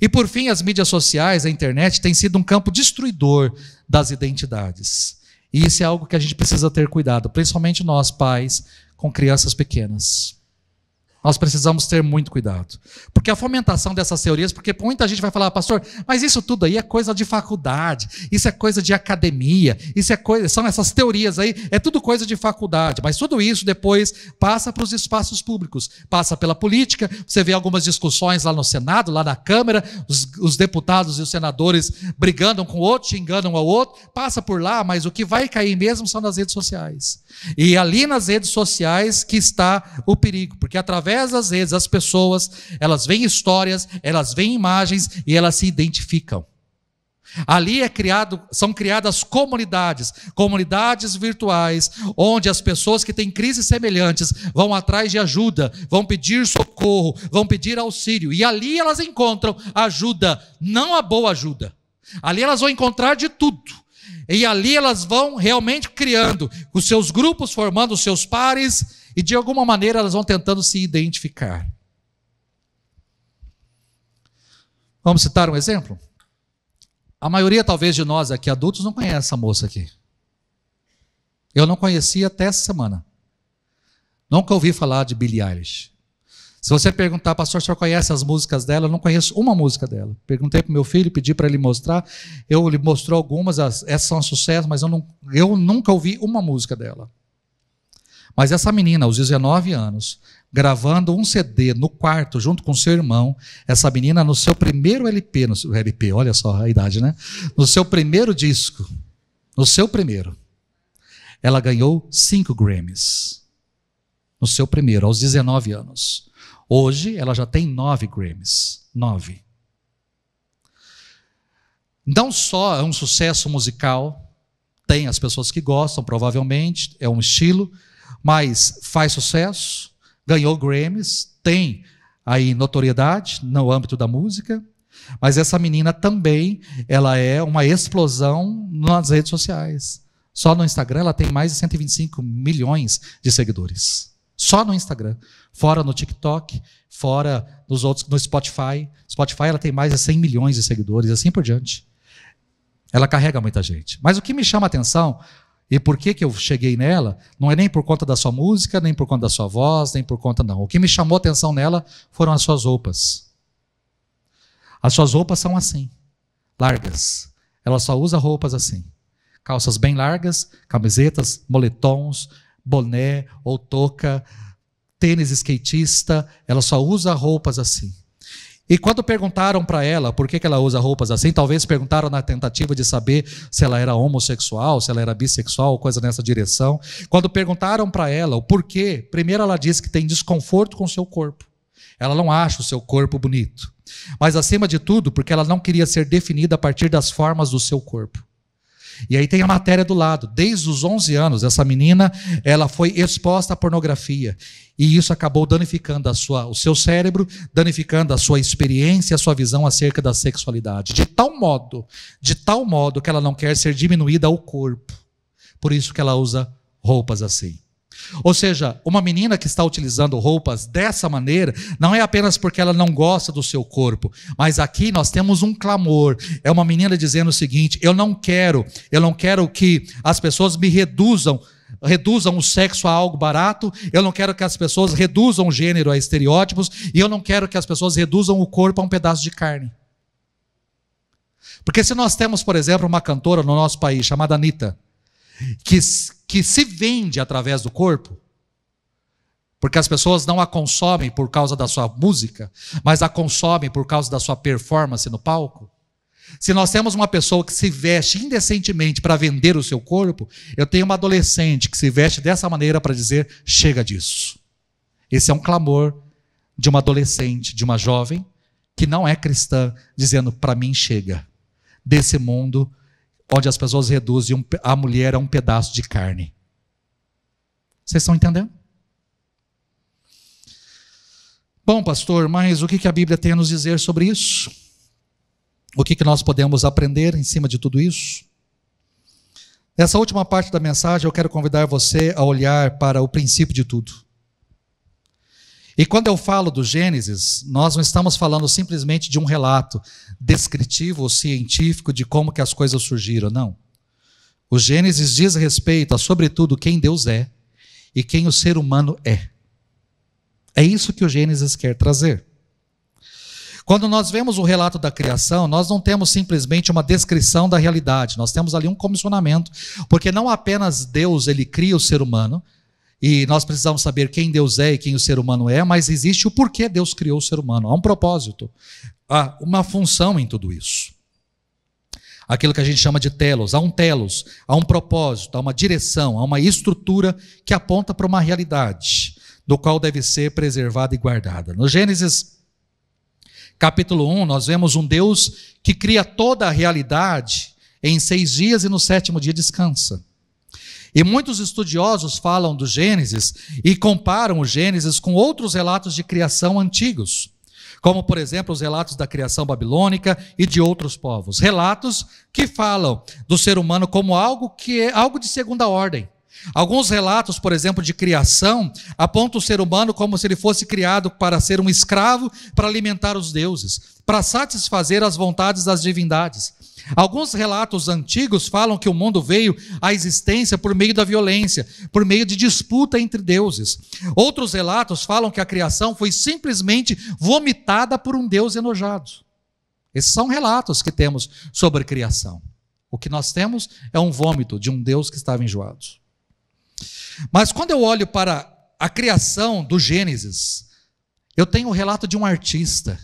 E por fim, as mídias sociais, a internet, tem sido um campo destruidor das identidades. E isso é algo que a gente precisa ter cuidado, principalmente nós, pais, com crianças pequenas. Nós precisamos ter muito cuidado. Porque a fomentação dessas teorias, porque muita gente vai falar, pastor, mas isso tudo aí é coisa de faculdade, isso é coisa de academia, são essas teorias aí, é tudo coisa de faculdade. Mas tudo isso depois passa para os espaços públicos, passa pela política, você vê algumas discussões lá no Senado, lá na Câmara, os deputados e os senadores brigando um com o outro, xingando um ao outro, passa por lá, mas o que vai cair mesmo são nas redes sociais. E ali nas redes sociais que está o perigo, porque através das redes, as pessoas, elas veem histórias, elas veem imagens e elas se identificam. Ali são criadas comunidades virtuais, onde as pessoas que têm crises semelhantes vão atrás de ajuda, vão pedir socorro, vão pedir auxílio, e ali elas encontram ajuda, não a boa ajuda. Ali elas vão encontrar de tudo. E ali elas vão realmente criando os seus grupos, formando os seus pares, e de alguma maneira elas vão tentando se identificar. Vamos citar um exemplo? A maioria talvez de nós aqui adultos não conhece essa moça aqui. Eu não conhecia até essa semana. Nunca ouvi falar de Billie Eilish. Se você perguntar, pastor, o senhor conhece as músicas dela? Eu não conheço uma música dela. Perguntei para o meu filho, pedi para ele mostrar. Ele mostrou algumas, essas são sucesso, mas eu nunca ouvi uma música dela. Mas essa menina, aos 19 anos, gravando um CD no quarto, junto com seu irmão, essa menina no seu primeiro LP, olha só a idade, né? No seu primeiro disco, ela ganhou 5 Grammys. No seu primeiro, aos 19 anos. Hoje, ela já tem 9 Grammys. 9. Não só é um sucesso musical, tem as pessoas que gostam, provavelmente, é um estilo, mas faz sucesso, ganhou Grammys, tem aí notoriedade no âmbito da música, mas essa menina também, ela é uma explosão nas redes sociais. Só no Instagram ela tem mais de 125 milhões de seguidores. Só no Instagram. Fora no TikTok, fora nos outros, no Spotify. Spotify ela tem mais de 100 milhões de seguidores, assim por diante. Ela carrega muita gente. Mas o que me chama a atenção, e por que eu cheguei nela, não é nem por conta da sua música, nem por conta da sua voz, nem por conta não. O que me chamou a atenção nela foram as suas roupas. As suas roupas são assim, largas. Ela só usa roupas assim. Calças bem largas, camisetas, moletons, boné ou touca, tênis skatista, ela só usa roupas assim. E quando perguntaram para ela por que ela usa roupas assim, talvez perguntaram na tentativa de saber se ela era homossexual, se ela era bissexual, ou coisa nessa direção. Quando perguntaram para ela o porquê, primeiro ela disse que tem desconforto com o seu corpo. Ela não acha o seu corpo bonito. Mas acima de tudo, porque ela não queria ser definida a partir das formas do seu corpo. E aí tem a matéria do lado. Desde os 11 anos, essa menina, ela foi exposta à pornografia. E isso acabou danificando o seu cérebro, danificando a sua experiência, a sua visão acerca da sexualidade. De tal modo que ela não quer ser diminuída ao corpo. Por isso que ela usa roupas assim. Ou seja, uma menina que está utilizando roupas dessa maneira, não é apenas porque ela não gosta do seu corpo, mas aqui nós temos um clamor. É uma menina dizendo o seguinte: eu não quero que as pessoas me reduzam o sexo a algo barato, eu não quero que as pessoas reduzam o gênero a estereótipos, e eu não quero que as pessoas reduzam o corpo a um pedaço de carne. Porque se nós temos, por exemplo, uma cantora no nosso país chamada Anitta, que se vende através do corpo, porque as pessoas não a consomem por causa da sua música, mas a consomem por causa da sua performance no palco. Se nós temos uma pessoa que se veste indecentemente para vender o seu corpo, eu tenho uma adolescente que se veste dessa maneira para dizer: chega disso. Esse é um clamor de uma adolescente, de uma jovem que não é cristã, dizendo: para mim chega desse mundo onde as pessoas reduzem a mulher a um pedaço de carne. Vocês estão entendendo? Bom, pastor, mas o que a Bíblia tem a nos dizer sobre isso? O que nós podemos aprender em cima de tudo isso? Nessa última parte da mensagem, eu quero convidar você a olhar para o princípio de tudo. E quando eu falo do Gênesis, nós não estamos falando simplesmente de um relato descritivo ou científico de como que as coisas surgiram, não. O Gênesis diz respeito a, sobretudo, quem Deus é e quem o ser humano é. É isso que o Gênesis quer trazer. Quando nós vemos o relato da criação, nós não temos simplesmente uma descrição da realidade, nós temos ali um comissionamento, porque não apenas Deus, ele cria o ser humano, e nós precisamos saber quem Deus é e quem o ser humano é, mas existe o porquê Deus criou o ser humano. Há um propósito, há uma função em tudo isso. Aquilo que a gente chama de telos, há um propósito, há uma direção, há uma estrutura que aponta para uma realidade, do qual deve ser preservada e guardada. No Gênesis capítulo 1, nós vemos um Deus que cria toda a realidade em 6 dias e no 7º dia descansa. E muitos estudiosos falam do Gênesis e comparam o Gênesis com outros relatos de criação antigos, como, por exemplo, os relatos da criação babilônica e de outros povos. Relatos que falam do ser humano como algo que é algo de segunda ordem. Alguns relatos, por exemplo, de criação, apontam o ser humano como se ele fosse criado para ser um escravo, para alimentar os deuses, para satisfazer as vontades das divindades. Alguns relatos antigos falam que o mundo veio à existência por meio da violência, por meio de disputa entre deuses. Outros relatos falam que a criação foi simplesmente vomitada por um Deus enojado. Esses são relatos que temos sobre a criação. O que nós temos é um vômito de um Deus que estava enjoado. Mas quando eu olho para a criação do Gênesis, eu tenho o relato de um artista.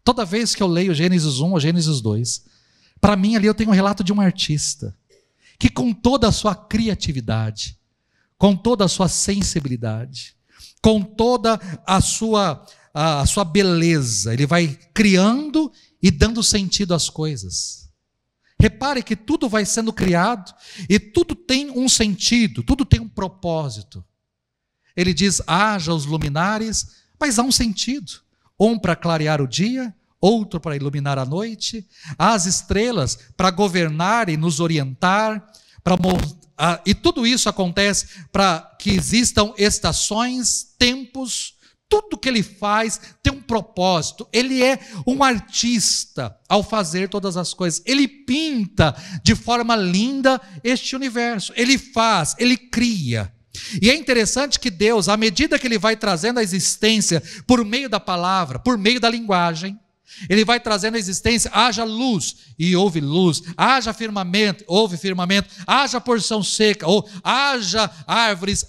Toda vez que eu leio Gênesis 1 ou Gênesis 2, para mim ali eu tenho um relato de um artista, que com toda a sua criatividade, com toda a sua sensibilidade, com toda a sua beleza, ele vai criando e dando sentido às coisas. Repare que tudo vai sendo criado e tudo tem um sentido, tudo tem um propósito. Ele diz: haja os luminares, mas há um sentido. Um para clarear o dia, outro para iluminar a noite, as estrelas para governar e nos orientar, e tudo isso acontece para que existam estações, tempos. Tudo que ele faz tem um propósito. Ele é um artista ao fazer todas as coisas. Ele pinta de forma linda este universo. Ele faz, ele cria. E é interessante que Deus, à medida que ele vai trazendo a existência por meio da palavra, por meio da linguagem, ele vai trazendo a existência: haja luz, e houve luz; haja firmamento, houve firmamento; haja porção seca, ou haja árvores,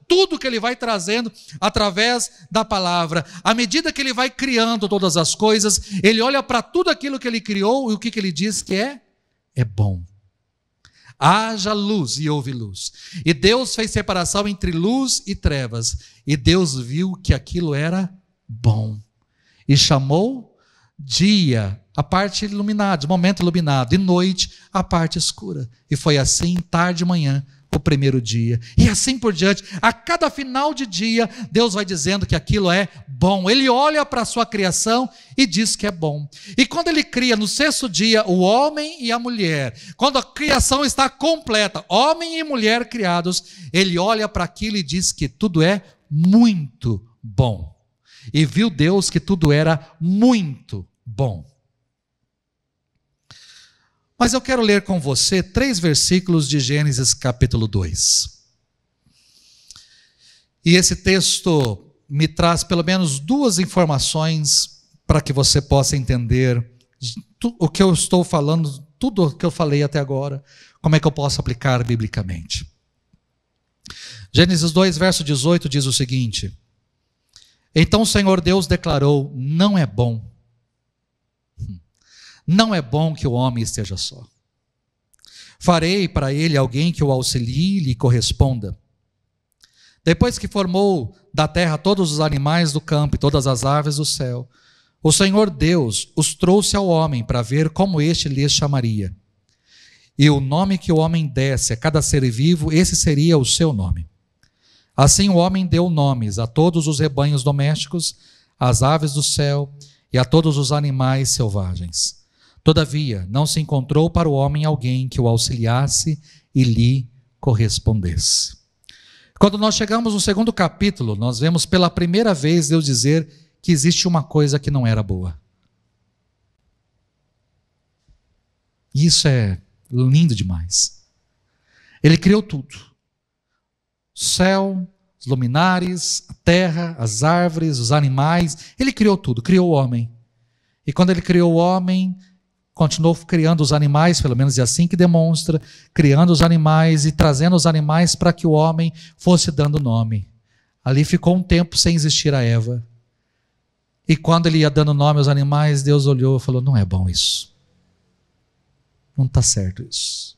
tudo que ele vai trazendo através da palavra. À medida que ele vai criando todas as coisas, ele olha para tudo aquilo que ele criou, e o que ele diz que é bom. Haja luz, e houve luz. E Deus fez separação entre luz e trevas, e Deus viu que aquilo era bom, e chamou dia a parte iluminada, momento iluminado, e noite a parte escura. E foi assim, tarde e manhã, o primeiro dia. E assim por diante. A cada final de dia, Deus vai dizendo que aquilo é bom. Ele olha para a sua criação e diz que é bom. E quando ele cria no sexto dia o homem e a mulher, quando a criação está completa, homem e mulher criados, ele olha para aquilo e diz que tudo é muito bom. E viu Deus que tudo era muito bom. Mas eu quero ler com você 3 versículos de Gênesis capítulo 2. E esse texto me traz pelo menos 2 informações para que você possa entender o que eu estou falando, tudo o que eu falei até agora, como é que eu posso aplicar biblicamente. Gênesis 2, verso 18 diz o seguinte: então o Senhor Deus declarou: não é bom. Não é bom que o homem esteja só. Farei para ele alguém que o auxilie e lhe corresponda. Depois que formou da terra todos os animais do campo e todas as aves do céu, o Senhor Deus os trouxe ao homem para ver como este lhes chamaria. E o nome que o homem desse a cada ser vivo, esse seria o seu nome. Assim o homem deu nomes a todos os rebanhos domésticos, às aves do céu e a todos os animais selvagens. Todavia, não se encontrou para o homem alguém que o auxiliasse e lhe correspondesse. Quando nós chegamos no segundo capítulo, nós vemos pela primeira vez Deus dizer que existe uma coisa que não era boa. Isso é lindo demais. Ele criou tudo. O céu, os luminares, a terra, as árvores, os animais. Ele criou tudo, criou o homem. E quando ele criou o homem, continuou criando os animais, pelo menos é assim que demonstra, criando os animais e trazendo os animais para que o homem fosse dando nome. Ali ficou um tempo sem existir a Eva. E quando ele ia dando nome aos animais, Deus olhou e falou: não é bom isso. Não está certo isso.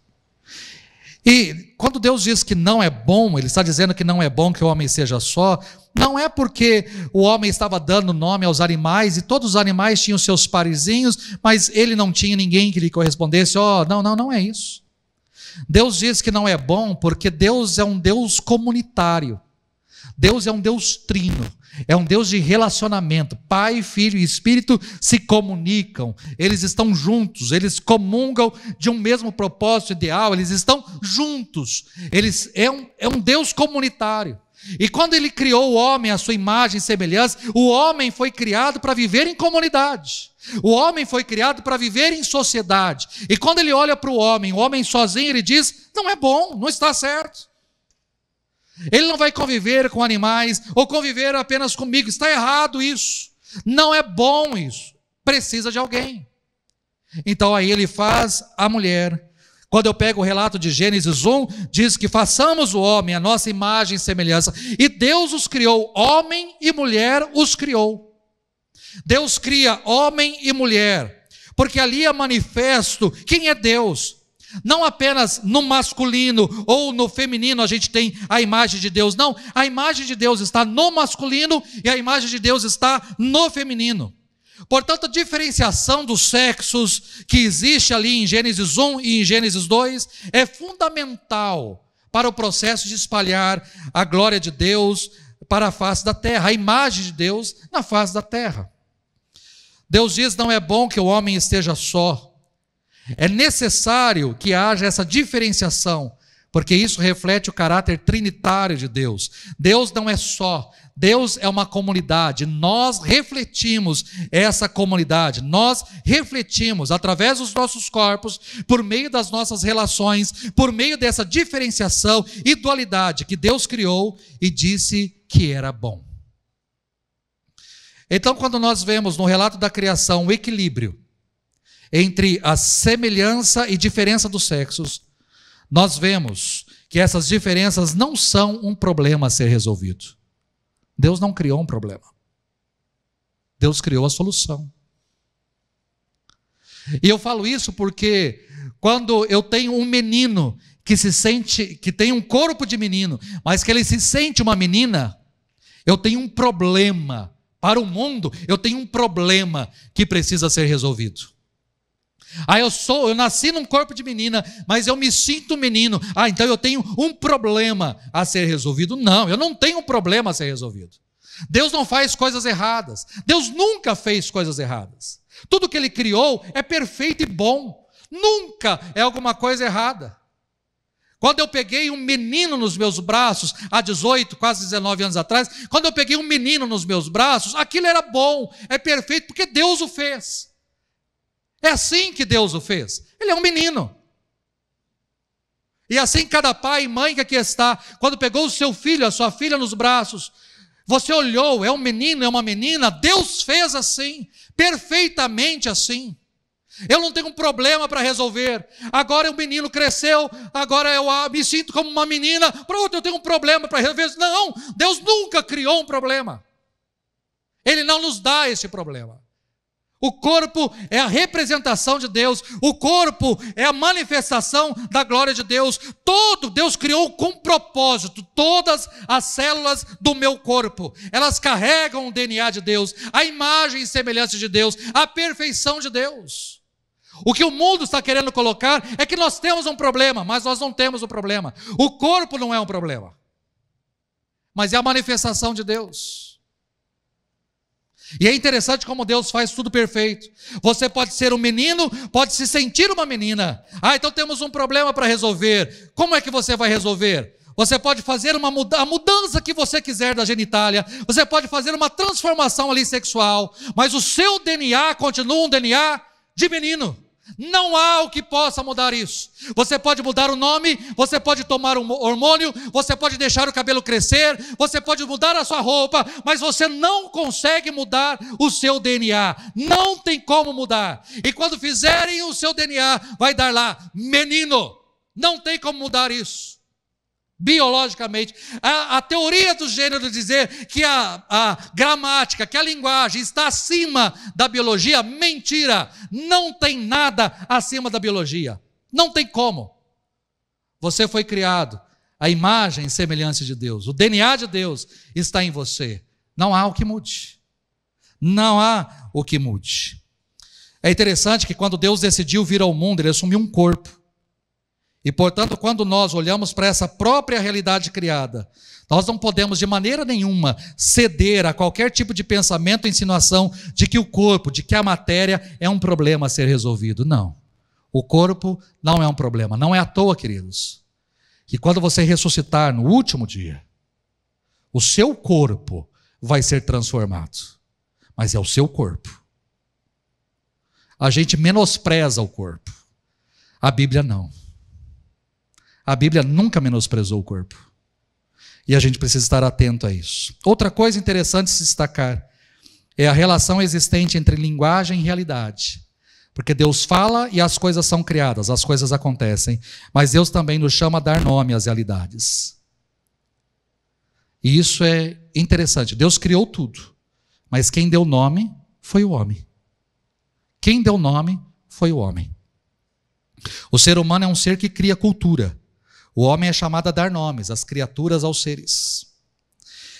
E quando Deus diz que não é bom, Ele está dizendo que não é bom que o homem seja só, não é porque o homem estava dando nome aos animais e todos os animais tinham seus parizinhos, mas ele não tinha ninguém que lhe correspondesse. Não é isso. Deus diz que não é bom porque Deus é um Deus comunitário. Deus é um Deus trino. É um Deus de relacionamento. Pai, Filho e Espírito se comunicam. Eles estão juntos. Eles comungam de um mesmo propósito ideal. Eles estão juntos. É um Deus comunitário. E quando Ele criou o homem à sua imagem e semelhança, o homem foi criado para viver em comunidade. O homem foi criado para viver em sociedade. E quando Ele olha para o homem sozinho, Ele diz: não é bom, não está certo. Ele não vai conviver com animais ou conviver apenas comigo. Está errado isso. Não é bom isso. Precisa de alguém. Então aí ele faz a mulher. Quando eu pego o relato de Gênesis 1, diz que façamos o homem a nossa imagem e semelhança. E Deus os criou, homem e mulher os criou. Deus cria homem e mulher, porque ali é manifesto quem é Deus. Não apenas no masculino ou no feminino a gente tem a imagem de Deus. Não, a imagem de Deus está no masculino e a imagem de Deus está no feminino. Portanto, a diferenciação dos sexos que existe ali em Gênesis 1 e em Gênesis 2 é fundamental para o processo de espalhar a glória de Deus para a face da terra, a imagem de Deus na face da terra. Deus diz: não é bom que o homem esteja só. É necessário que haja essa diferenciação, porque isso reflete o caráter trinitário de Deus. Deus não é só, Deus é uma comunidade. Nós refletimos essa comunidade, nós refletimos através dos nossos corpos, por meio das nossas relações, por meio dessa diferenciação e dualidade que Deus criou e disse que era bom. Então, quando nós vemos no relato da criação o equilíbrio entre a semelhança e diferença dos sexos, nós vemos que essas diferenças não são um problema a ser resolvido. Deus não criou um problema. Deus criou a solução. E eu falo isso porque quando eu tenho um menino que tem um corpo de menino, mas que ele se sente uma menina, eu tenho um problema. Para o mundo, eu tenho um problema que precisa ser resolvido. Eu nasci num corpo de menina, mas eu me sinto menino. Então eu tenho um problema a ser resolvido. Não, eu não tenho um problema a ser resolvido. Deus não faz coisas erradas. Deus nunca fez coisas erradas. Tudo que Ele criou é perfeito e bom. Nunca é alguma coisa errada. Quando eu peguei um menino nos meus braços, há 18, quase 19 anos atrás, quando eu peguei um menino nos meus braços, aquilo era bom, é perfeito, porque Deus o fez. É assim que Deus o fez. Ele é um menino. E assim cada pai e mãe que aqui está, quando pegou o seu filho, a sua filha nos braços, você olhou, é um menino, é uma menina, Deus fez assim, perfeitamente assim. Eu não tenho um problema para resolver. Agora o menino cresceu, agora eu me sinto como uma menina, pronto, eu tenho um problema para resolver. Não, Deus nunca criou um problema. Ele não nos dá esse problema. O corpo é a representação de Deus, o corpo é a manifestação da glória de Deus. Todo Deus criou com propósito, todas as células do meu corpo, elas carregam o DNA de Deus, a imagem e semelhança de Deus, a perfeição de Deus. O que o mundo está querendo colocar é que nós temos um problema, mas nós não temos um problema. O corpo não é um problema, mas é a manifestação de Deus. E é interessante como Deus faz tudo perfeito. Você pode ser um menino, pode se sentir uma menina. Então temos um problema para resolver. Como é que você vai resolver? Você pode fazer a mudança que você quiser da genitália. Você pode fazer uma transformação ali sexual. Mas o seu DNA continua um DNA de menino. Não há o que possa mudar isso. Você pode mudar o nome, você pode tomar um hormônio, você pode deixar o cabelo crescer, você pode mudar a sua roupa, mas você não consegue mudar o seu DNA. Não tem como mudar. E quando fizerem o seu DNA, vai dar lá, menino. Não tem como mudar isso. Biologicamente, a teoria do gênero dizer que a gramática, que a linguagem está acima da biologia, mentira, não tem nada acima da biologia, não tem como. Você foi criado à imagem e semelhança de Deus, o DNA de Deus está em você, não há o que mude, não há o que mude. É interessante que quando Deus decidiu vir ao mundo, Ele assumiu um corpo. E, portanto, quando nós olhamos para essa própria realidade criada, nós não podemos de maneira nenhuma ceder a qualquer tipo de pensamento, insinuação de que o corpo, de que a matéria é um problema a ser resolvido. Não. O corpo não é um problema. Não é à toa, queridos, que quando você ressuscitar no último dia, o seu corpo vai ser transformado. Mas é o seu corpo. A gente menospreza o corpo. A Bíblia não. A Bíblia nunca menosprezou o corpo. E a gente precisa estar atento a isso. Outra coisa interessante se destacar é a relação existente entre linguagem e realidade. Porque Deus fala e as coisas são criadas, as coisas acontecem. Mas Deus também nos chama a dar nome às realidades. E isso é interessante. Deus criou tudo. Mas quem deu nome foi o homem. Quem deu nome foi o homem. O ser humano é um ser que cria cultura. O homem é chamado a dar nomes, as criaturas aos seres.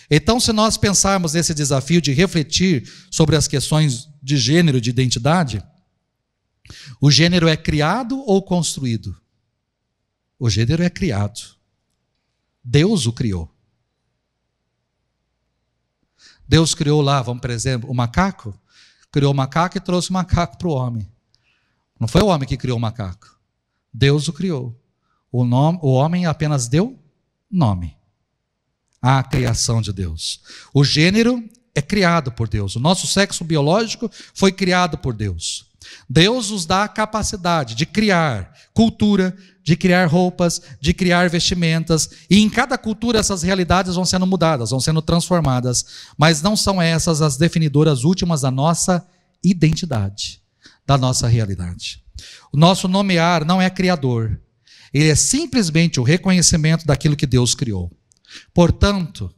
Então, se nós pensarmos nesse desafio de refletir sobre as questões de gênero, de identidade, o gênero é criado ou construído? O gênero é criado. Deus o criou. Deus criou lá, vamos por exemplo, o macaco. Criou o macaco e trouxe o macaco para o homem. Não foi o homem que criou o macaco. Deus o criou. O homem apenas deu nome à criação de Deus. O gênero é criado por Deus. O nosso sexo biológico foi criado por Deus. Deus nos dá a capacidade de criar cultura, de criar roupas, de criar vestimentas. E em cada cultura essas realidades vão sendo mudadas, vão sendo transformadas. Mas não são essas as definidoras últimas da nossa identidade, da nossa realidade. O nosso nomear não é criador. Ele é simplesmente o reconhecimento daquilo que Deus criou. Portanto,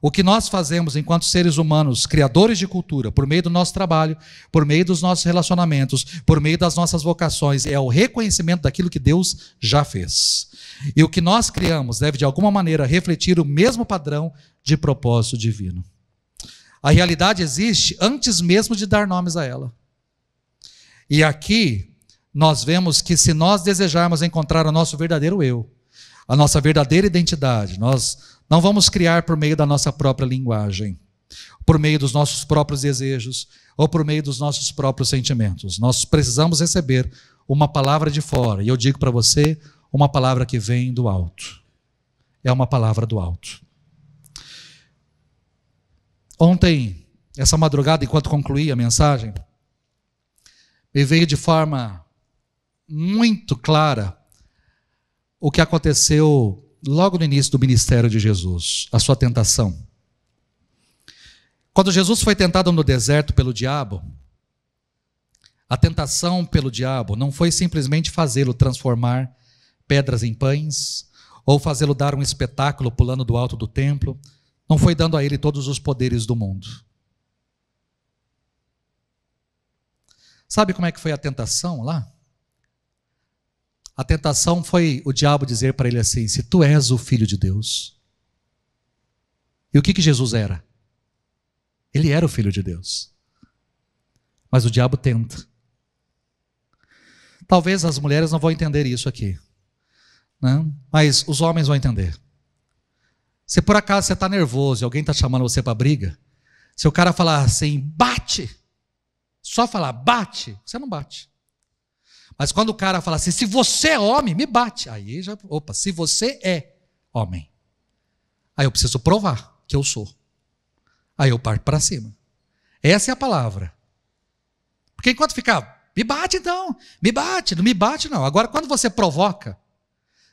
o que nós fazemos enquanto seres humanos, criadores de cultura, por meio do nosso trabalho, por meio dos nossos relacionamentos, por meio das nossas vocações, é o reconhecimento daquilo que Deus já fez. E o que nós criamos deve, de alguma maneira, refletir o mesmo padrão de propósito divino. A realidade existe antes mesmo de dar nomes a ela. E aqui nós vemos que se nós desejarmos encontrar o nosso verdadeiro eu, a nossa verdadeira identidade, nós não vamos criar por meio da nossa própria linguagem, por meio dos nossos próprios desejos ou por meio dos nossos próprios sentimentos. Nós precisamos receber uma palavra de fora, e eu digo para você, uma palavra que vem do alto. É uma palavra do alto. Ontem, essa madrugada, enquanto concluí a mensagem, me veio de forma muito clara o que aconteceu logo no início do ministério de Jesus, a sua tentação. Quando Jesus foi tentado no deserto pelo diabo, a tentação pelo diabo não foi simplesmente fazê-lo transformar pedras em pães, ou fazê-lo dar um espetáculo pulando do alto do templo, não foi dando a ele todos os poderes do mundo. Sabe como é que foi a tentação lá? A tentação foi o diabo dizer para ele assim: se tu és o Filho de Deus. E o que Jesus era? Ele era o Filho de Deus. Mas o diabo tenta. Talvez as mulheres não vão entender isso aqui, né? Mas os homens vão entender. Se por acaso você está nervoso e alguém está chamando você para briga, se o cara falar assim, bate, só falar bate, você não bate. Mas quando o cara fala assim, se você é homem, me bate. Aí já, opa, se você é homem. Aí eu preciso provar que eu sou. Aí eu parto para cima. Essa é a palavra. Porque enquanto ficar, me bate então, me bate, não me bate não. Agora quando você provoca,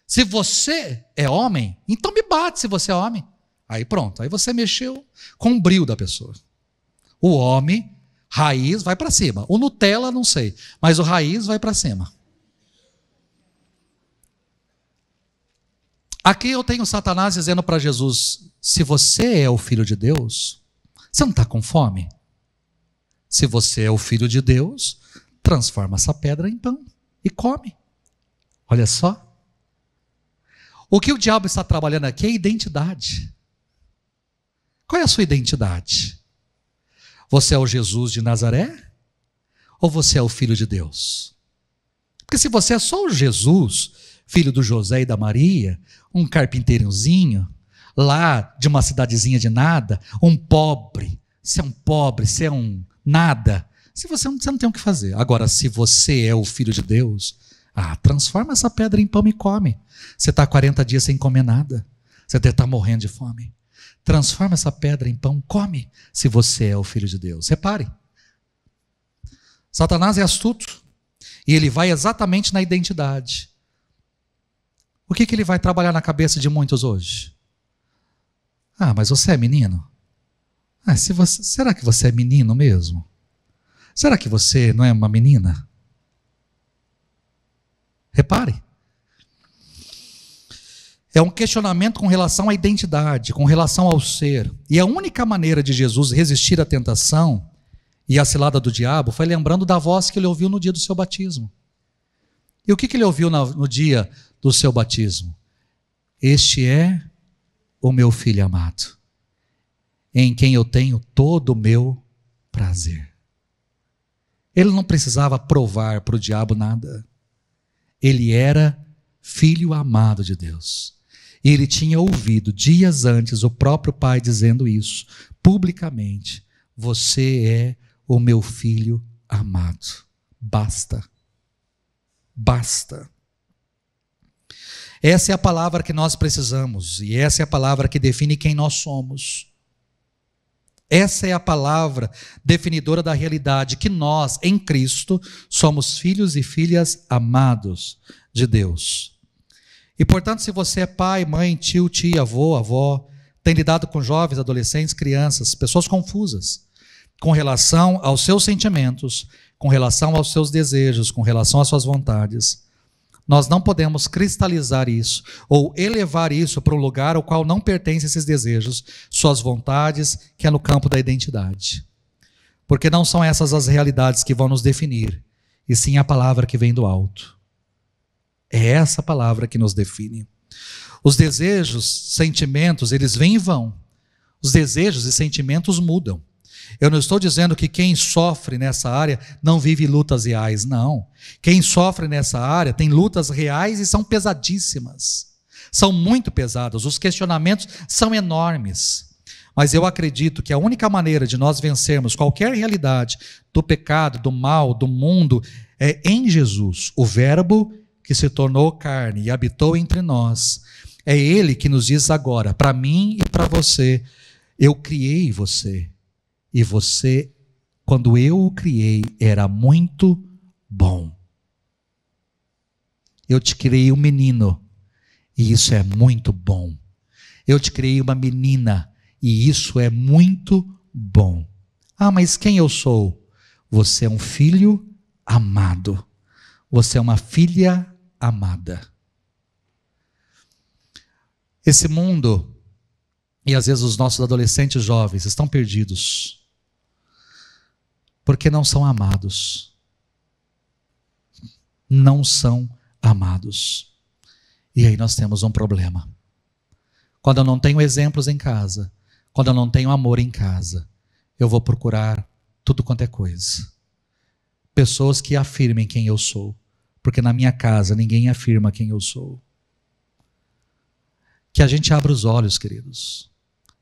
se você é homem, então me bate se você é homem. Aí pronto, aí você mexeu com o brio da pessoa. O homem, raiz, vai para cima. O Nutella, não sei, mas o raiz vai para cima. Aqui eu tenho Satanás dizendo para Jesus, se você é o Filho de Deus, você não está com fome? Se você é o Filho de Deus, transforma essa pedra em pão e come. Olha só. O que o diabo está trabalhando aqui é identidade. Qual é a sua identidade? Você é o Jesus de Nazaré? Ou você é o Filho de Deus? Porque se você é só o Jesus, filho do José e da Maria, um carpinteirozinho, lá de uma cidadezinha de nada, um pobre, você é um nada, você não tem o que fazer. Agora, se você é o Filho de Deus, transforma essa pedra em pão e come. Você está 40 dias sem comer nada. Você deve estar morrendo de fome. Transforma essa pedra em pão, come, se você é o Filho de Deus. Repare. Satanás é astuto. E ele vai exatamente na identidade. O que ele vai trabalhar na cabeça de muitos hoje? Mas você é menino? Será que você é menino mesmo? Será que você não é uma menina? Repare. É um questionamento com relação à identidade, com relação ao ser. E a única maneira de Jesus resistir à tentação e à cilada do diabo foi lembrando da voz que ele ouviu no dia do seu batismo. E o que ele ouviu no dia do seu batismo? Este é o meu filho amado, em quem eu tenho todo o meu prazer. Ele não precisava provar para o diabo nada. Ele era filho amado de Deus. E ele tinha ouvido dias antes o próprio pai dizendo isso, publicamente. Você é o meu filho amado. Basta. Basta. Essa é a palavra que nós precisamos. E essa é a palavra que define quem nós somos. Essa é a palavra definidora da realidade, que nós, em Cristo, somos filhos e filhas amados de Deus. E, portanto, se você é pai, mãe, tio, tia, avó, tem lidado com jovens, adolescentes, crianças, pessoas confusas, com relação aos seus sentimentos, com relação aos seus desejos, com relação às suas vontades, nós não podemos cristalizar isso ou elevar isso para um lugar ao qual não pertencem esses desejos, suas vontades, que é no campo da identidade. Porque não são essas as realidades que vão nos definir, e sim a palavra que vem do alto. É essa palavra que nos define. Os desejos, sentimentos, eles vêm e vão. Os desejos e sentimentos mudam. Eu não estou dizendo que quem sofre nessa área não vive lutas reais, não. Quem sofre nessa área tem lutas reais e são pesadíssimas. São muito pesadas, os questionamentos são enormes. Mas eu acredito que a única maneira de nós vencermos qualquer realidade do pecado, do mal, do mundo, é em Jesus, o Verbo que se tornou carne e habitou entre nós. É Ele que nos diz agora, para mim e para você, eu criei você. E você, quando eu o criei, era muito bom. Eu te criei um menino, e isso é muito bom. Eu te criei uma menina, e isso é muito bom. Ah, mas quem eu sou? Você é um filho amado. Você é uma filha amada. Esse mundo, e às vezes os nossos adolescentes jovens, estão perdidos. Porque não são amados. Não são amados. E aí nós temos um problema. Quando eu não tenho exemplos em casa, quando eu não tenho amor em casa, eu vou procurar tudo quanto é coisa. Pessoas que afirmem quem eu sou. Porque na minha casa ninguém afirma quem eu sou. Que a gente abra os olhos, queridos.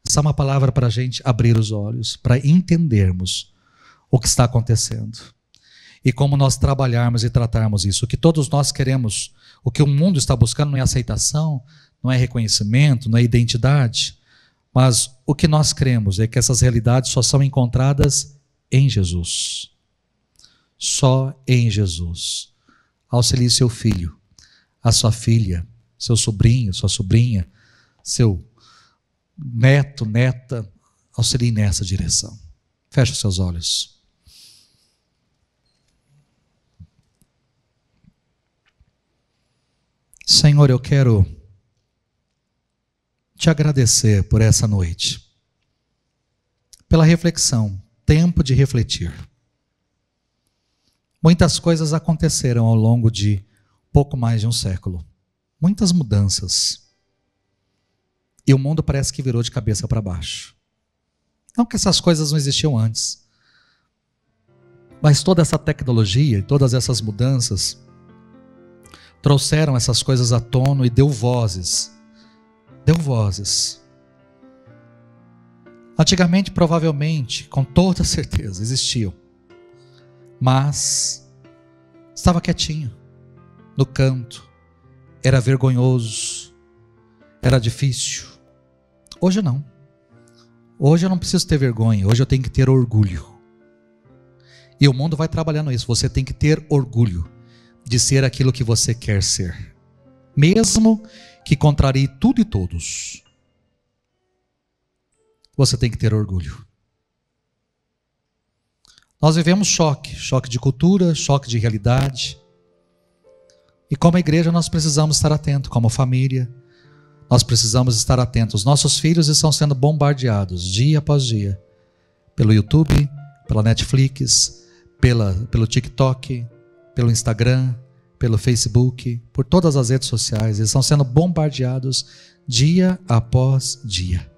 Essa é uma palavra para a gente abrir os olhos, para entendermos o que está acontecendo. E como nós trabalharmos e tratarmos isso. O que todos nós queremos, o que o mundo está buscando não é aceitação, não é reconhecimento, não é identidade. Mas o que nós cremos é que essas realidades só são encontradas em Jesus. Só em Jesus. Auxilie seu filho, a sua filha, seu sobrinho, sua sobrinha, seu neto, neta, auxilie nessa direção. Feche os seus olhos. Senhor, eu quero te agradecer por essa noite, pela reflexão, tempo de refletir. Muitas coisas aconteceram ao longo de pouco mais de um século. Muitas mudanças. E o mundo parece que virou de cabeça para baixo. Não que essas coisas não existiam antes. Mas toda essa tecnologia e todas essas mudanças trouxeram essas coisas à tona e deu vozes. Deu vozes. Antigamente, provavelmente, com toda certeza, existiam. Mas estava quietinho, no canto. Era vergonhoso. Era difícil. Hoje não. Hoje eu não preciso ter vergonha. Hoje eu tenho que ter orgulho. E o mundo vai trabalhando isso. Você tem que ter orgulho de ser aquilo que você quer ser. Mesmo que contrarie tudo e todos. Você tem que ter orgulho. Nós vivemos choque de cultura, choque de realidade. E como igreja nós precisamos estar atentos, como família, nós precisamos estar atentos. Nossos filhos estão sendo bombardeados dia após dia, pelo YouTube, pela Netflix, pelo TikTok, pelo Instagram, pelo Facebook, por todas as redes sociais. Eles estão sendo bombardeados dia após dia.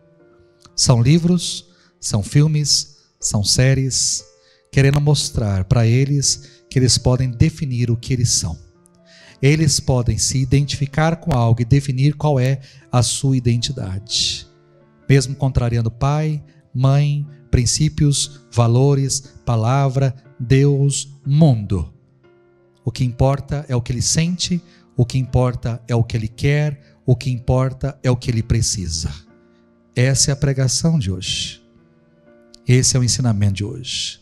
São livros, são filmes, são séries, querendo mostrar para eles que eles podem definir o que eles são. Eles podem se identificar com algo e definir qual é a sua identidade. Mesmo contrariando pai, mãe, princípios, valores, palavra, Deus, mundo. O que importa é o que ele sente, o que importa é o que ele quer, o que importa é o que ele precisa. Essa é a pregação de hoje. Esse é o ensinamento de hoje.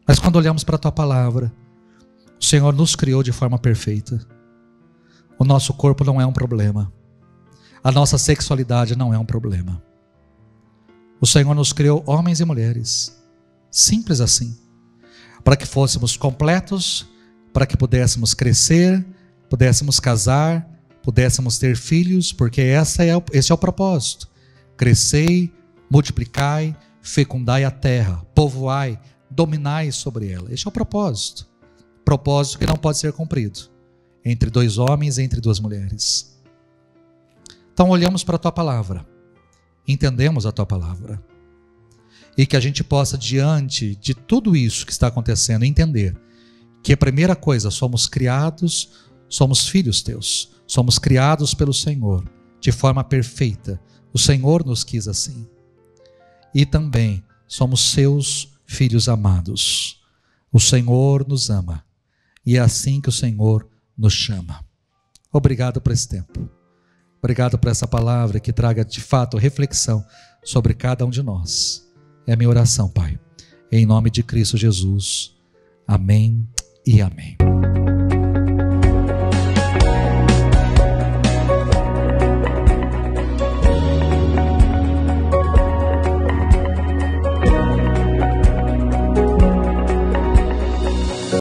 Mas quando olhamos para a tua palavra, o Senhor nos criou de forma perfeita. O nosso corpo não é um problema. A nossa sexualidade não é um problema. O Senhor nos criou homens e mulheres. Simples assim. Para que fôssemos completos, para que pudéssemos crescer, pudéssemos casar, pudéssemos ter filhos, porque esse é o propósito. Crescei, multiplicai, fecundai a terra, povoai, dominai sobre ela. Este é o propósito. Propósito que não pode ser cumprido entre dois homens, entre duas mulheres. Então olhamos para a tua palavra, entendemos a tua palavra E que a gente possa, diante de tudo isso que está acontecendo, entender que a primeira coisa, somos criados, somos filhos teus, somos criados pelo Senhor, de forma perfeita. O Senhor nos quis assim. E também somos seus filhos amados. O Senhor nos ama. E é assim que o Senhor nos chama. Obrigado por esse tempo. Obrigado por essa palavra que traga de fato reflexão sobre cada um de nós. É a minha oração, Pai. Em nome de Cristo Jesus. Amém e amém.